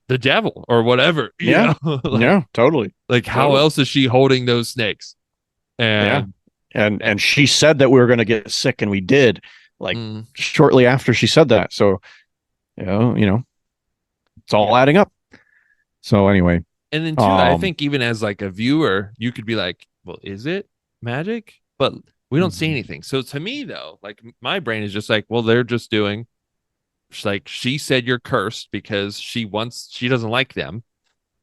Speaker 2: the devil or whatever,
Speaker 1: Yeah.
Speaker 2: like
Speaker 1: Yeah. Totally.
Speaker 2: like how
Speaker 1: Totally.
Speaker 2: else is she holding those snakes?
Speaker 1: Yeah.
Speaker 2: And
Speaker 1: And she said that we were going to get sick, and we did, like
Speaker 2: mm,
Speaker 1: shortly after she said that. So, it's all
Speaker 2: yeah.
Speaker 1: adding up. So anyway,
Speaker 2: And then too, I
Speaker 1: um,
Speaker 2: think even as like a viewer, you could be like, well, is it magic? But we don't see anything. So to me though, like my brain is just like, well, they're just doing like she said you're cursed because she doesn't like them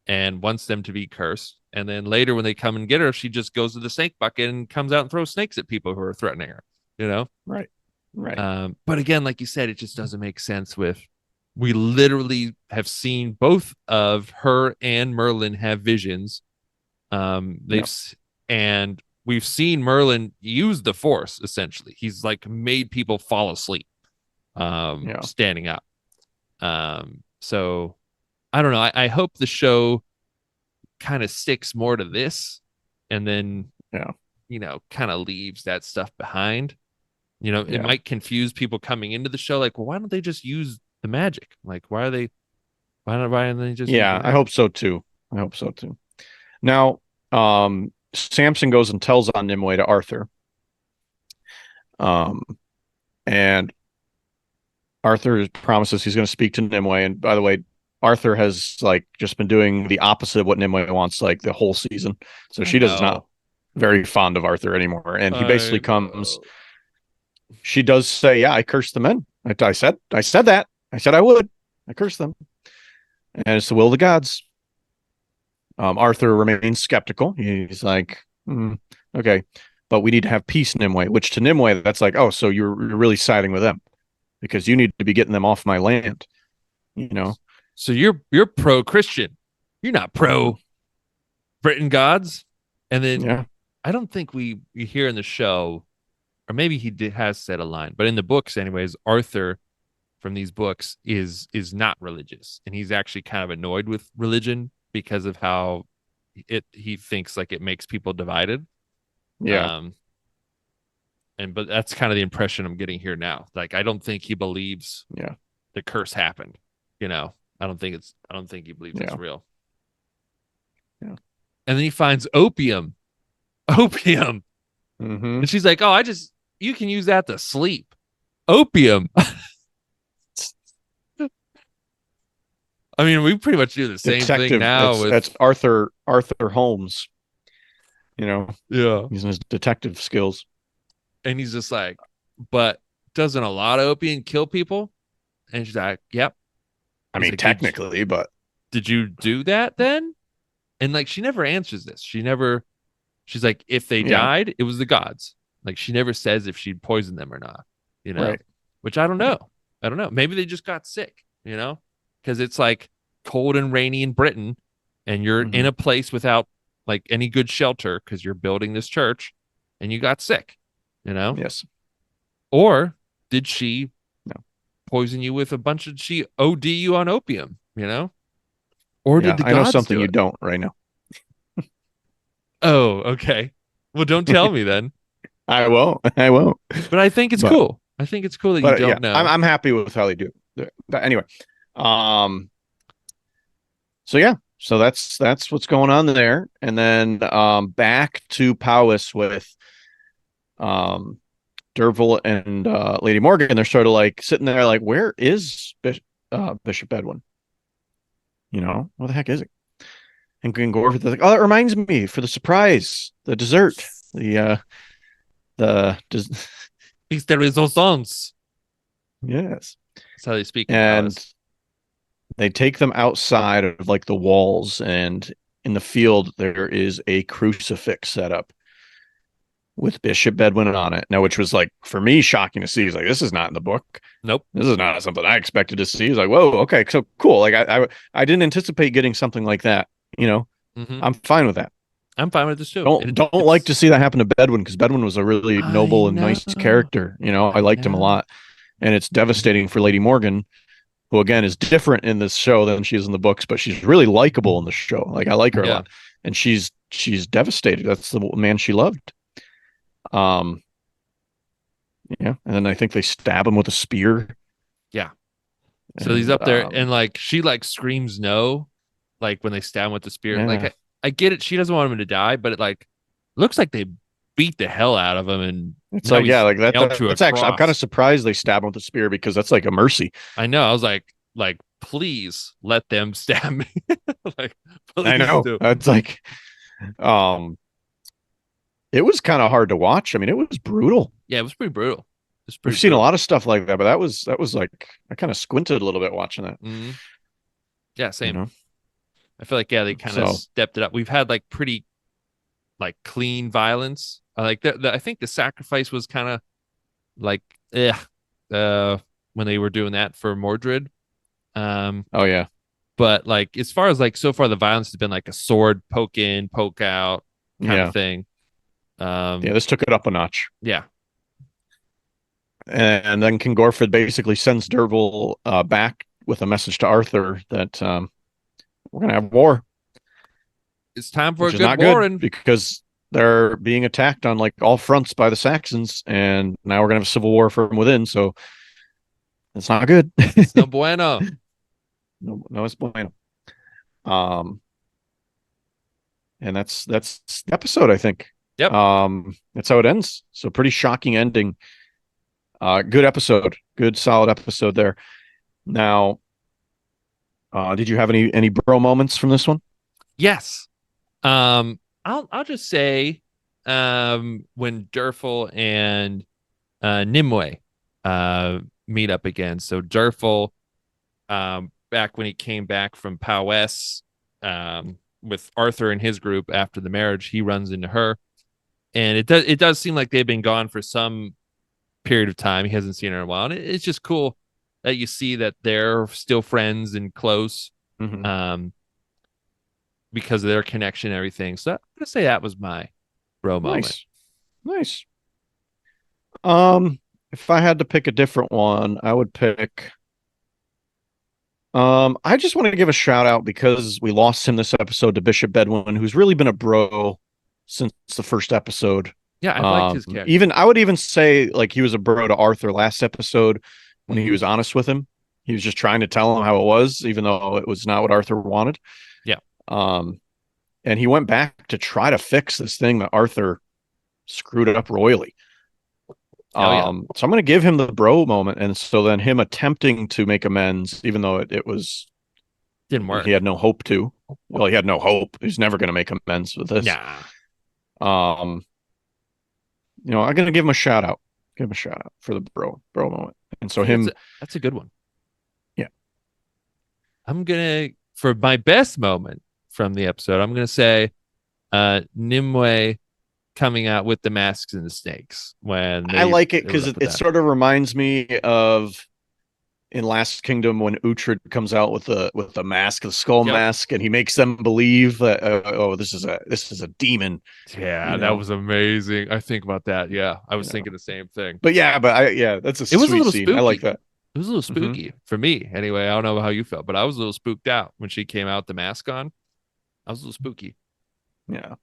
Speaker 2: and wants them to be cursed. And then later when they come and get her, she just goes to the snake bucket and comes out and throws snakes at people who are threatening her, you know?
Speaker 1: right, right,
Speaker 2: But again, like you said, it just doesn't make sense with we literally have seen both of her and Merlin have visions.
Speaker 1: yeah,
Speaker 2: And we've seen Merlin use the force essentially. He's like made people fall asleep,
Speaker 1: yeah,
Speaker 2: standing up. So I don't know. I hope the show kind of sticks more to this and then,
Speaker 1: yeah,
Speaker 2: kind of leaves that stuff behind. It
Speaker 1: yeah,
Speaker 2: might confuse people coming into the show. Like, well, why don't they just use the magic? Like, why don't they just use the
Speaker 1: yeah. I
Speaker 2: magic?
Speaker 1: hope so too. I hope so too. Now, Samson goes and tells on Nimue to Arthur, um, and Arthur promises he's going to speak to Nimue, and by the way, Arthur has like just been doing the opposite of what Nimue wants like the whole season. So
Speaker 2: I
Speaker 1: she does not
Speaker 2: know.
Speaker 1: very fond of Arthur anymore. And he basically
Speaker 2: I
Speaker 1: comes.
Speaker 2: know.
Speaker 1: She does say, "Yeah, I cursed the men. I said that. I said I would. I cursed them, and it's the will of the gods." Arthur remains skeptical. He's like, "Okay, but we need to have peace, Nimue." Which to Nimue, that's like, "Oh, so you're really siding with them because you need to be getting them off my land." You know,
Speaker 2: So you're pro Christian. You're not pro Britain gods. And then
Speaker 1: yeah,
Speaker 2: I don't think we hear in the show, or maybe has said a line, but in the books, anyways, Arthur from these books is not religious, and he's actually kind of annoyed with religion because of how he thinks like it makes people divided.
Speaker 1: yeah,
Speaker 2: Um, but that's kind of the impression I'm getting here now. Like I don't think he believes
Speaker 1: yeah,
Speaker 2: the curse happened. I don't think he believes it's
Speaker 1: yeah,
Speaker 2: real.
Speaker 1: yeah.
Speaker 2: And then he finds opium. Opium.
Speaker 1: Mm-hmm.
Speaker 2: And she's like, "Oh, you can use that to sleep." Opium. I mean, we pretty much do the same thing
Speaker 1: Detective.
Speaker 2: now
Speaker 1: That's
Speaker 2: with
Speaker 1: that's Arthur Holmes. You know,
Speaker 2: yeah.
Speaker 1: using his detective skills.
Speaker 2: And he's just like, "But doesn't a lot of opium kill people?" And she's like, "Yep."
Speaker 1: I
Speaker 2: He's
Speaker 1: mean,
Speaker 2: like,
Speaker 1: technically, but
Speaker 2: did you do that then?" And like she never answers this. She's like, if they
Speaker 1: yeah,
Speaker 2: died, it was the gods. Like she never says if she'd poisoned them or not,
Speaker 1: right.
Speaker 2: which I don't
Speaker 1: Yeah.
Speaker 2: know. I don't know. Maybe they just got sick, because it's like cold and rainy in Britain and you're
Speaker 1: Mm-hmm.
Speaker 2: in a place without like any good shelter because you're building this church and you got sick, you know?
Speaker 1: Yes.
Speaker 2: Or did she
Speaker 1: No.
Speaker 2: poison you with she OD you on opium, Or did
Speaker 1: Yeah,
Speaker 2: the
Speaker 1: I know
Speaker 2: gods
Speaker 1: something
Speaker 2: do
Speaker 1: you
Speaker 2: it?
Speaker 1: don't right now.
Speaker 2: Oh, okay. Well, don't tell me then.
Speaker 1: I won't. I won't.
Speaker 2: But I think it's
Speaker 1: But
Speaker 2: cool. I think it's cool that you
Speaker 1: but yeah,
Speaker 2: don't
Speaker 1: I'm
Speaker 2: know.
Speaker 1: I'm happy with how they do. Anyway, um, so yeah, so that's what's going on there, and then back to Powys with um Derville and Lady Morgan. They're sort of like sitting there, like, where is Bishop Edwin? Where the heck is he? And Gorford, they're like, oh, that reminds me for the surprise, the dessert, the
Speaker 2: These there is sons.
Speaker 1: yes,
Speaker 2: That's how they speak in
Speaker 1: and
Speaker 2: Powys.
Speaker 1: they take them outside of like the walls, and in the field there is a crucifix set up with Bishop Bedwin on it. Now, which was like for me shocking to see. He's like, this is not in the book.
Speaker 2: Nope.
Speaker 1: This is not something I expected to see. He's like, whoa, okay, so cool. Like I didn't anticipate getting something like that.
Speaker 2: Mm-hmm.
Speaker 1: I'm fine with that.
Speaker 2: I'm fine with this too.
Speaker 1: Don't like to see that happen to Bedwin because Bedwin was a really
Speaker 2: I
Speaker 1: noble and
Speaker 2: know.
Speaker 1: nice character. I
Speaker 2: I
Speaker 1: liked him a
Speaker 2: know.
Speaker 1: lot, and it's devastating for Lady Morgan, who again is different in this show than she is in the books, but she's really likable in the show. Like I like her a
Speaker 2: Yeah.
Speaker 1: lot, and she's devastated. That's the man she loved. Um, yeah, and then I think they stab him with a spear.
Speaker 2: Yeah. So he's
Speaker 1: And
Speaker 2: up there and like she like screams no, like when they stab him with the spear. Like
Speaker 1: yeah,
Speaker 2: I get it. She doesn't want him to die, but it like looks like they beat the hell out of him and
Speaker 1: it's
Speaker 2: now
Speaker 1: like yeah,
Speaker 2: he's
Speaker 1: like that.
Speaker 2: nailed to a
Speaker 1: That's actually I'm kind of
Speaker 2: cross.
Speaker 1: surprised they stab him with a spear because that's like a mercy.
Speaker 2: I know. I was like, please let them stab me. Like,
Speaker 1: I
Speaker 2: please
Speaker 1: know.
Speaker 2: do.
Speaker 1: It's like, um, it was kind of hard to watch. I mean, it was brutal.
Speaker 2: Yeah, it was pretty brutal. It's
Speaker 1: We've
Speaker 2: pretty
Speaker 1: seen a
Speaker 2: brutal.
Speaker 1: lot of stuff like that, but that was like I kind of squinted a little bit watching that.
Speaker 2: Mm-hmm. Yeah,
Speaker 1: You
Speaker 2: same.
Speaker 1: know,
Speaker 2: I feel like they kind of
Speaker 1: so
Speaker 2: stepped it up. We've had like pretty like clean violence. I think the sacrifice was kind of like yeah, when they were doing that for Mordred.
Speaker 1: oh yeah,
Speaker 2: But like as far as like so far the violence has been like a sword poke in, poke out kind of
Speaker 1: yeah,
Speaker 2: thing.
Speaker 1: yeah. This took it up a notch.
Speaker 2: Yeah.
Speaker 1: And then King Gorfred basically sends Derville back with a message to Arthur that we're gonna have war,
Speaker 2: It's time for a
Speaker 1: which is
Speaker 2: good
Speaker 1: not good
Speaker 2: warring.
Speaker 1: because they're being attacked on like all fronts by the Saxons, and now we're gonna have a civil war from within. So it's not good.
Speaker 2: It's no bueno.
Speaker 1: No, no, it's bueno. Um, and that's the episode, I think.
Speaker 2: Yep.
Speaker 1: That's how it ends. So pretty shocking ending. Good episode. Good solid episode there. Now, did you have any bro moments from this one?
Speaker 2: Yes. I'll just say when Durfel and Nimue meet up again. So Durfel, back when he came back from Powess, with Arthur and his group after the marriage, he runs into her, and it does seem like they've been gone for some period of time. He hasn't seen her in a while, and it's just cool that you see that they're still friends and close, because of their connection and everything. So I'm gonna say that was my bro moment.
Speaker 1: Nice. If I had to pick a different one, I would pick. I just want to give a shout out because we lost him this episode to Bishop Bedouin, who's really been a bro since the first episode.
Speaker 2: Yeah, I liked his character.
Speaker 1: Even I would even say like he was a bro to Arthur last episode when he was honest with him. He was just trying to tell him how it was, even though it was not what Arthur wanted.
Speaker 2: Yeah.
Speaker 1: And he went back to try to fix this thing that Arthur screwed it up royally. So I'm going to give him the bro moment. And so then him attempting to make amends, even though it was
Speaker 2: didn't work.
Speaker 1: He had no hope to. Well, he had no hope. He's never going to make amends with this.
Speaker 2: Nah.
Speaker 1: I'm going to give him a shout out. Give him a shout out for the bro moment. And so
Speaker 2: that's a good one.
Speaker 1: Yeah.
Speaker 2: I'm going to, for my best moment from the episode, I'm going to say Nimue coming out with the masks and the snakes. When
Speaker 1: I like it because it sort of reminds me of in Last Kingdom when Uhtred comes out with the mask, the skull mask, and he makes them believe that this is a demon.
Speaker 2: Yeah, that was amazing. I think about that. Yeah, I was thinking the same thing.
Speaker 1: But that's a sweet scene.
Speaker 2: Spooky.
Speaker 1: I like that.
Speaker 2: It was a little spooky for me, anyway. I don't know how you felt, but I was a little spooked out when she came out with the mask on. I was a little spooky.
Speaker 1: Yeah.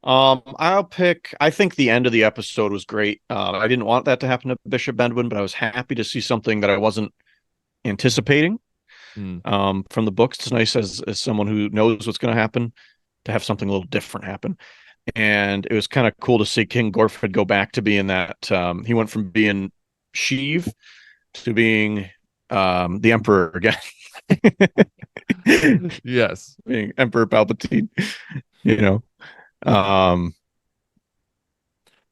Speaker 1: I'll pick. I think the end of the episode was great. I didn't want that to happen to Bishop Bedouin, but I was happy to see something that I wasn't anticipating. From the books, it's nice as someone who knows what's going to happen to have something a little different happen. And it was kind of cool to see King Gorfred go back to being that. He went from being Sheev to being the Emperor again.
Speaker 2: Yes,
Speaker 1: being Emperor Palpatine. It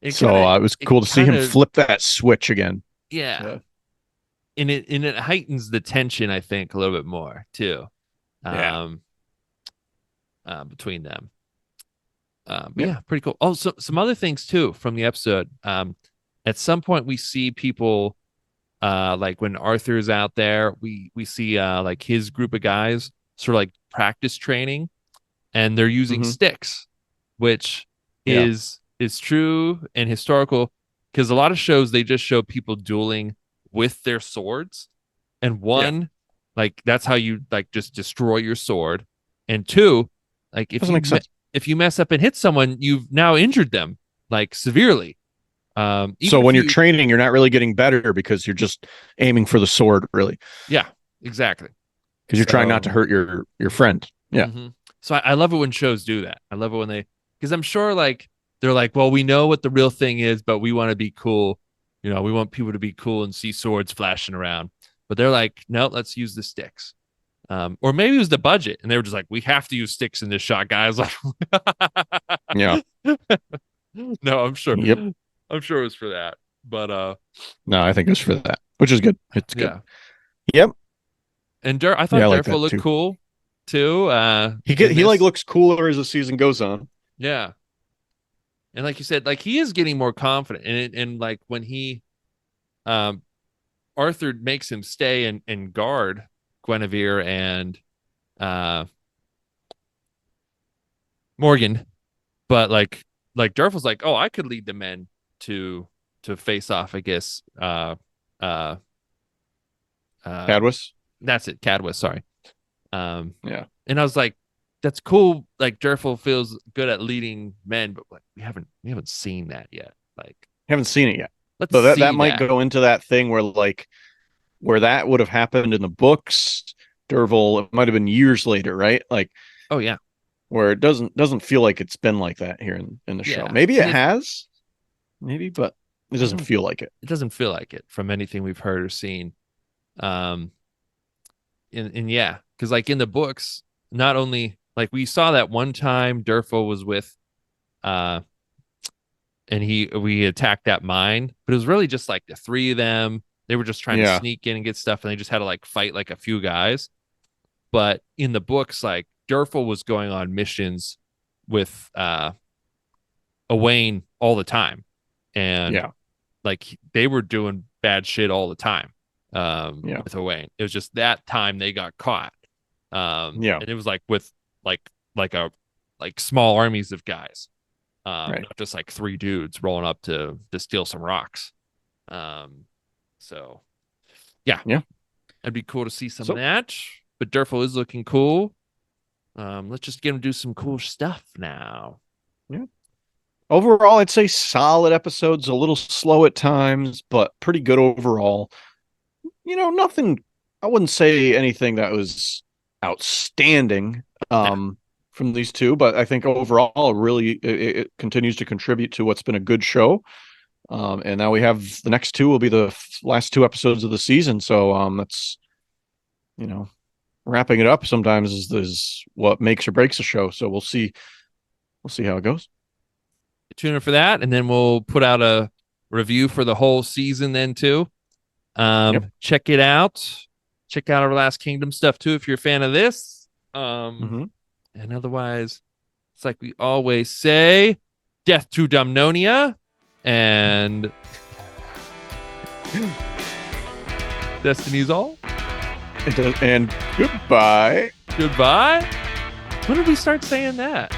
Speaker 1: was cool to see him flip that switch again.
Speaker 2: Yeah. And it heightens the tension, I think, a little bit more too. Between them. Pretty cool. Oh, so some other things too from the episode. At some point we see people like when Arthur's out there, we see like his group of guys sort of like practice training, and they're using sticks, which is true and historical, because a lot of shows they just show people dueling with their swords, and one like that's how you like just destroy your sword, and two, like if you mess up and hit someone, you've now injured them like severely.
Speaker 1: So when you're training, you're not really getting better because you're just aiming for the sword, really.
Speaker 2: Yeah, exactly.
Speaker 1: Because you're trying not to hurt your friend. Yeah.
Speaker 2: So I love it when shows do that. I love it when because I'm sure like they're like, well, we know what the real thing is, but we want to be cool. We want people to be cool and see swords flashing around. But they're like, no, let's use the sticks. Or maybe it was the budget, and they were just like, we have to use sticks in this shot, guys. Like,
Speaker 1: yeah.
Speaker 2: No, I'm sure.
Speaker 1: Yep.
Speaker 2: I'm sure it was for that. But
Speaker 1: no, I think it was for that, which is good. It's good.
Speaker 2: Yeah. Yep. And I thought Durfel looked
Speaker 1: too.
Speaker 2: cool too.
Speaker 1: He like looks cooler as the season goes on.
Speaker 2: Yeah. And like you said, like he is getting more confident, and like when he Arthur makes him stay and guard Guinevere and Morgan, but like Durfel's like, oh, I could lead the men to face off, I guess.
Speaker 1: Cadwis?
Speaker 2: That's it, Cadwis, sorry.
Speaker 1: Yeah.
Speaker 2: And I was like, that's cool. Like Durfel feels good at leading men, but like we haven't seen that yet. Like
Speaker 1: haven't seen it yet. But that might go into that thing where that would have happened in the books. Durfel, it might have been years later, right? Like,
Speaker 2: oh yeah,
Speaker 1: where it doesn't feel like it's been like that here in the show. Maybe it has, but It doesn't feel like it.
Speaker 2: It doesn't feel like it from anything we've heard or seen. And yeah, because like in the books, not only like we saw that one time Durfo was with and we attacked that mine, but it was really just like the three of them. They were just trying to sneak in and get stuff, and they just had to like fight like a few guys. But in the books, like Durfo was going on missions with Owain all the time, and like they were doing bad shit all the time with Owain. It was just that time they got caught. And it was like with like small armies of guys, not just like three dudes rolling up to steal some rocks. So yeah, it'd be cool to see some of that. But Durfo is looking cool. Let's just get him to do some cool stuff now.
Speaker 1: Yeah. Overall, I'd say solid episodes, a little slow at times, but pretty good overall. Nothing, I wouldn't say anything that was outstanding from these two, but I think overall, really, it continues to contribute to what's been a good show. And now we have the next two will be the last two episodes of the season. So that's, wrapping it up sometimes is what makes or breaks a show. So we'll see how it goes.
Speaker 2: Tune in for that, and then we'll put out a review for the whole season then too. Check it out. Check out our Last Kingdom stuff too if you're a fan of this. And otherwise, it's like we always say, death to Dumnonia, and Destiny's all.
Speaker 1: And goodbye.
Speaker 2: Goodbye. When did we start saying that?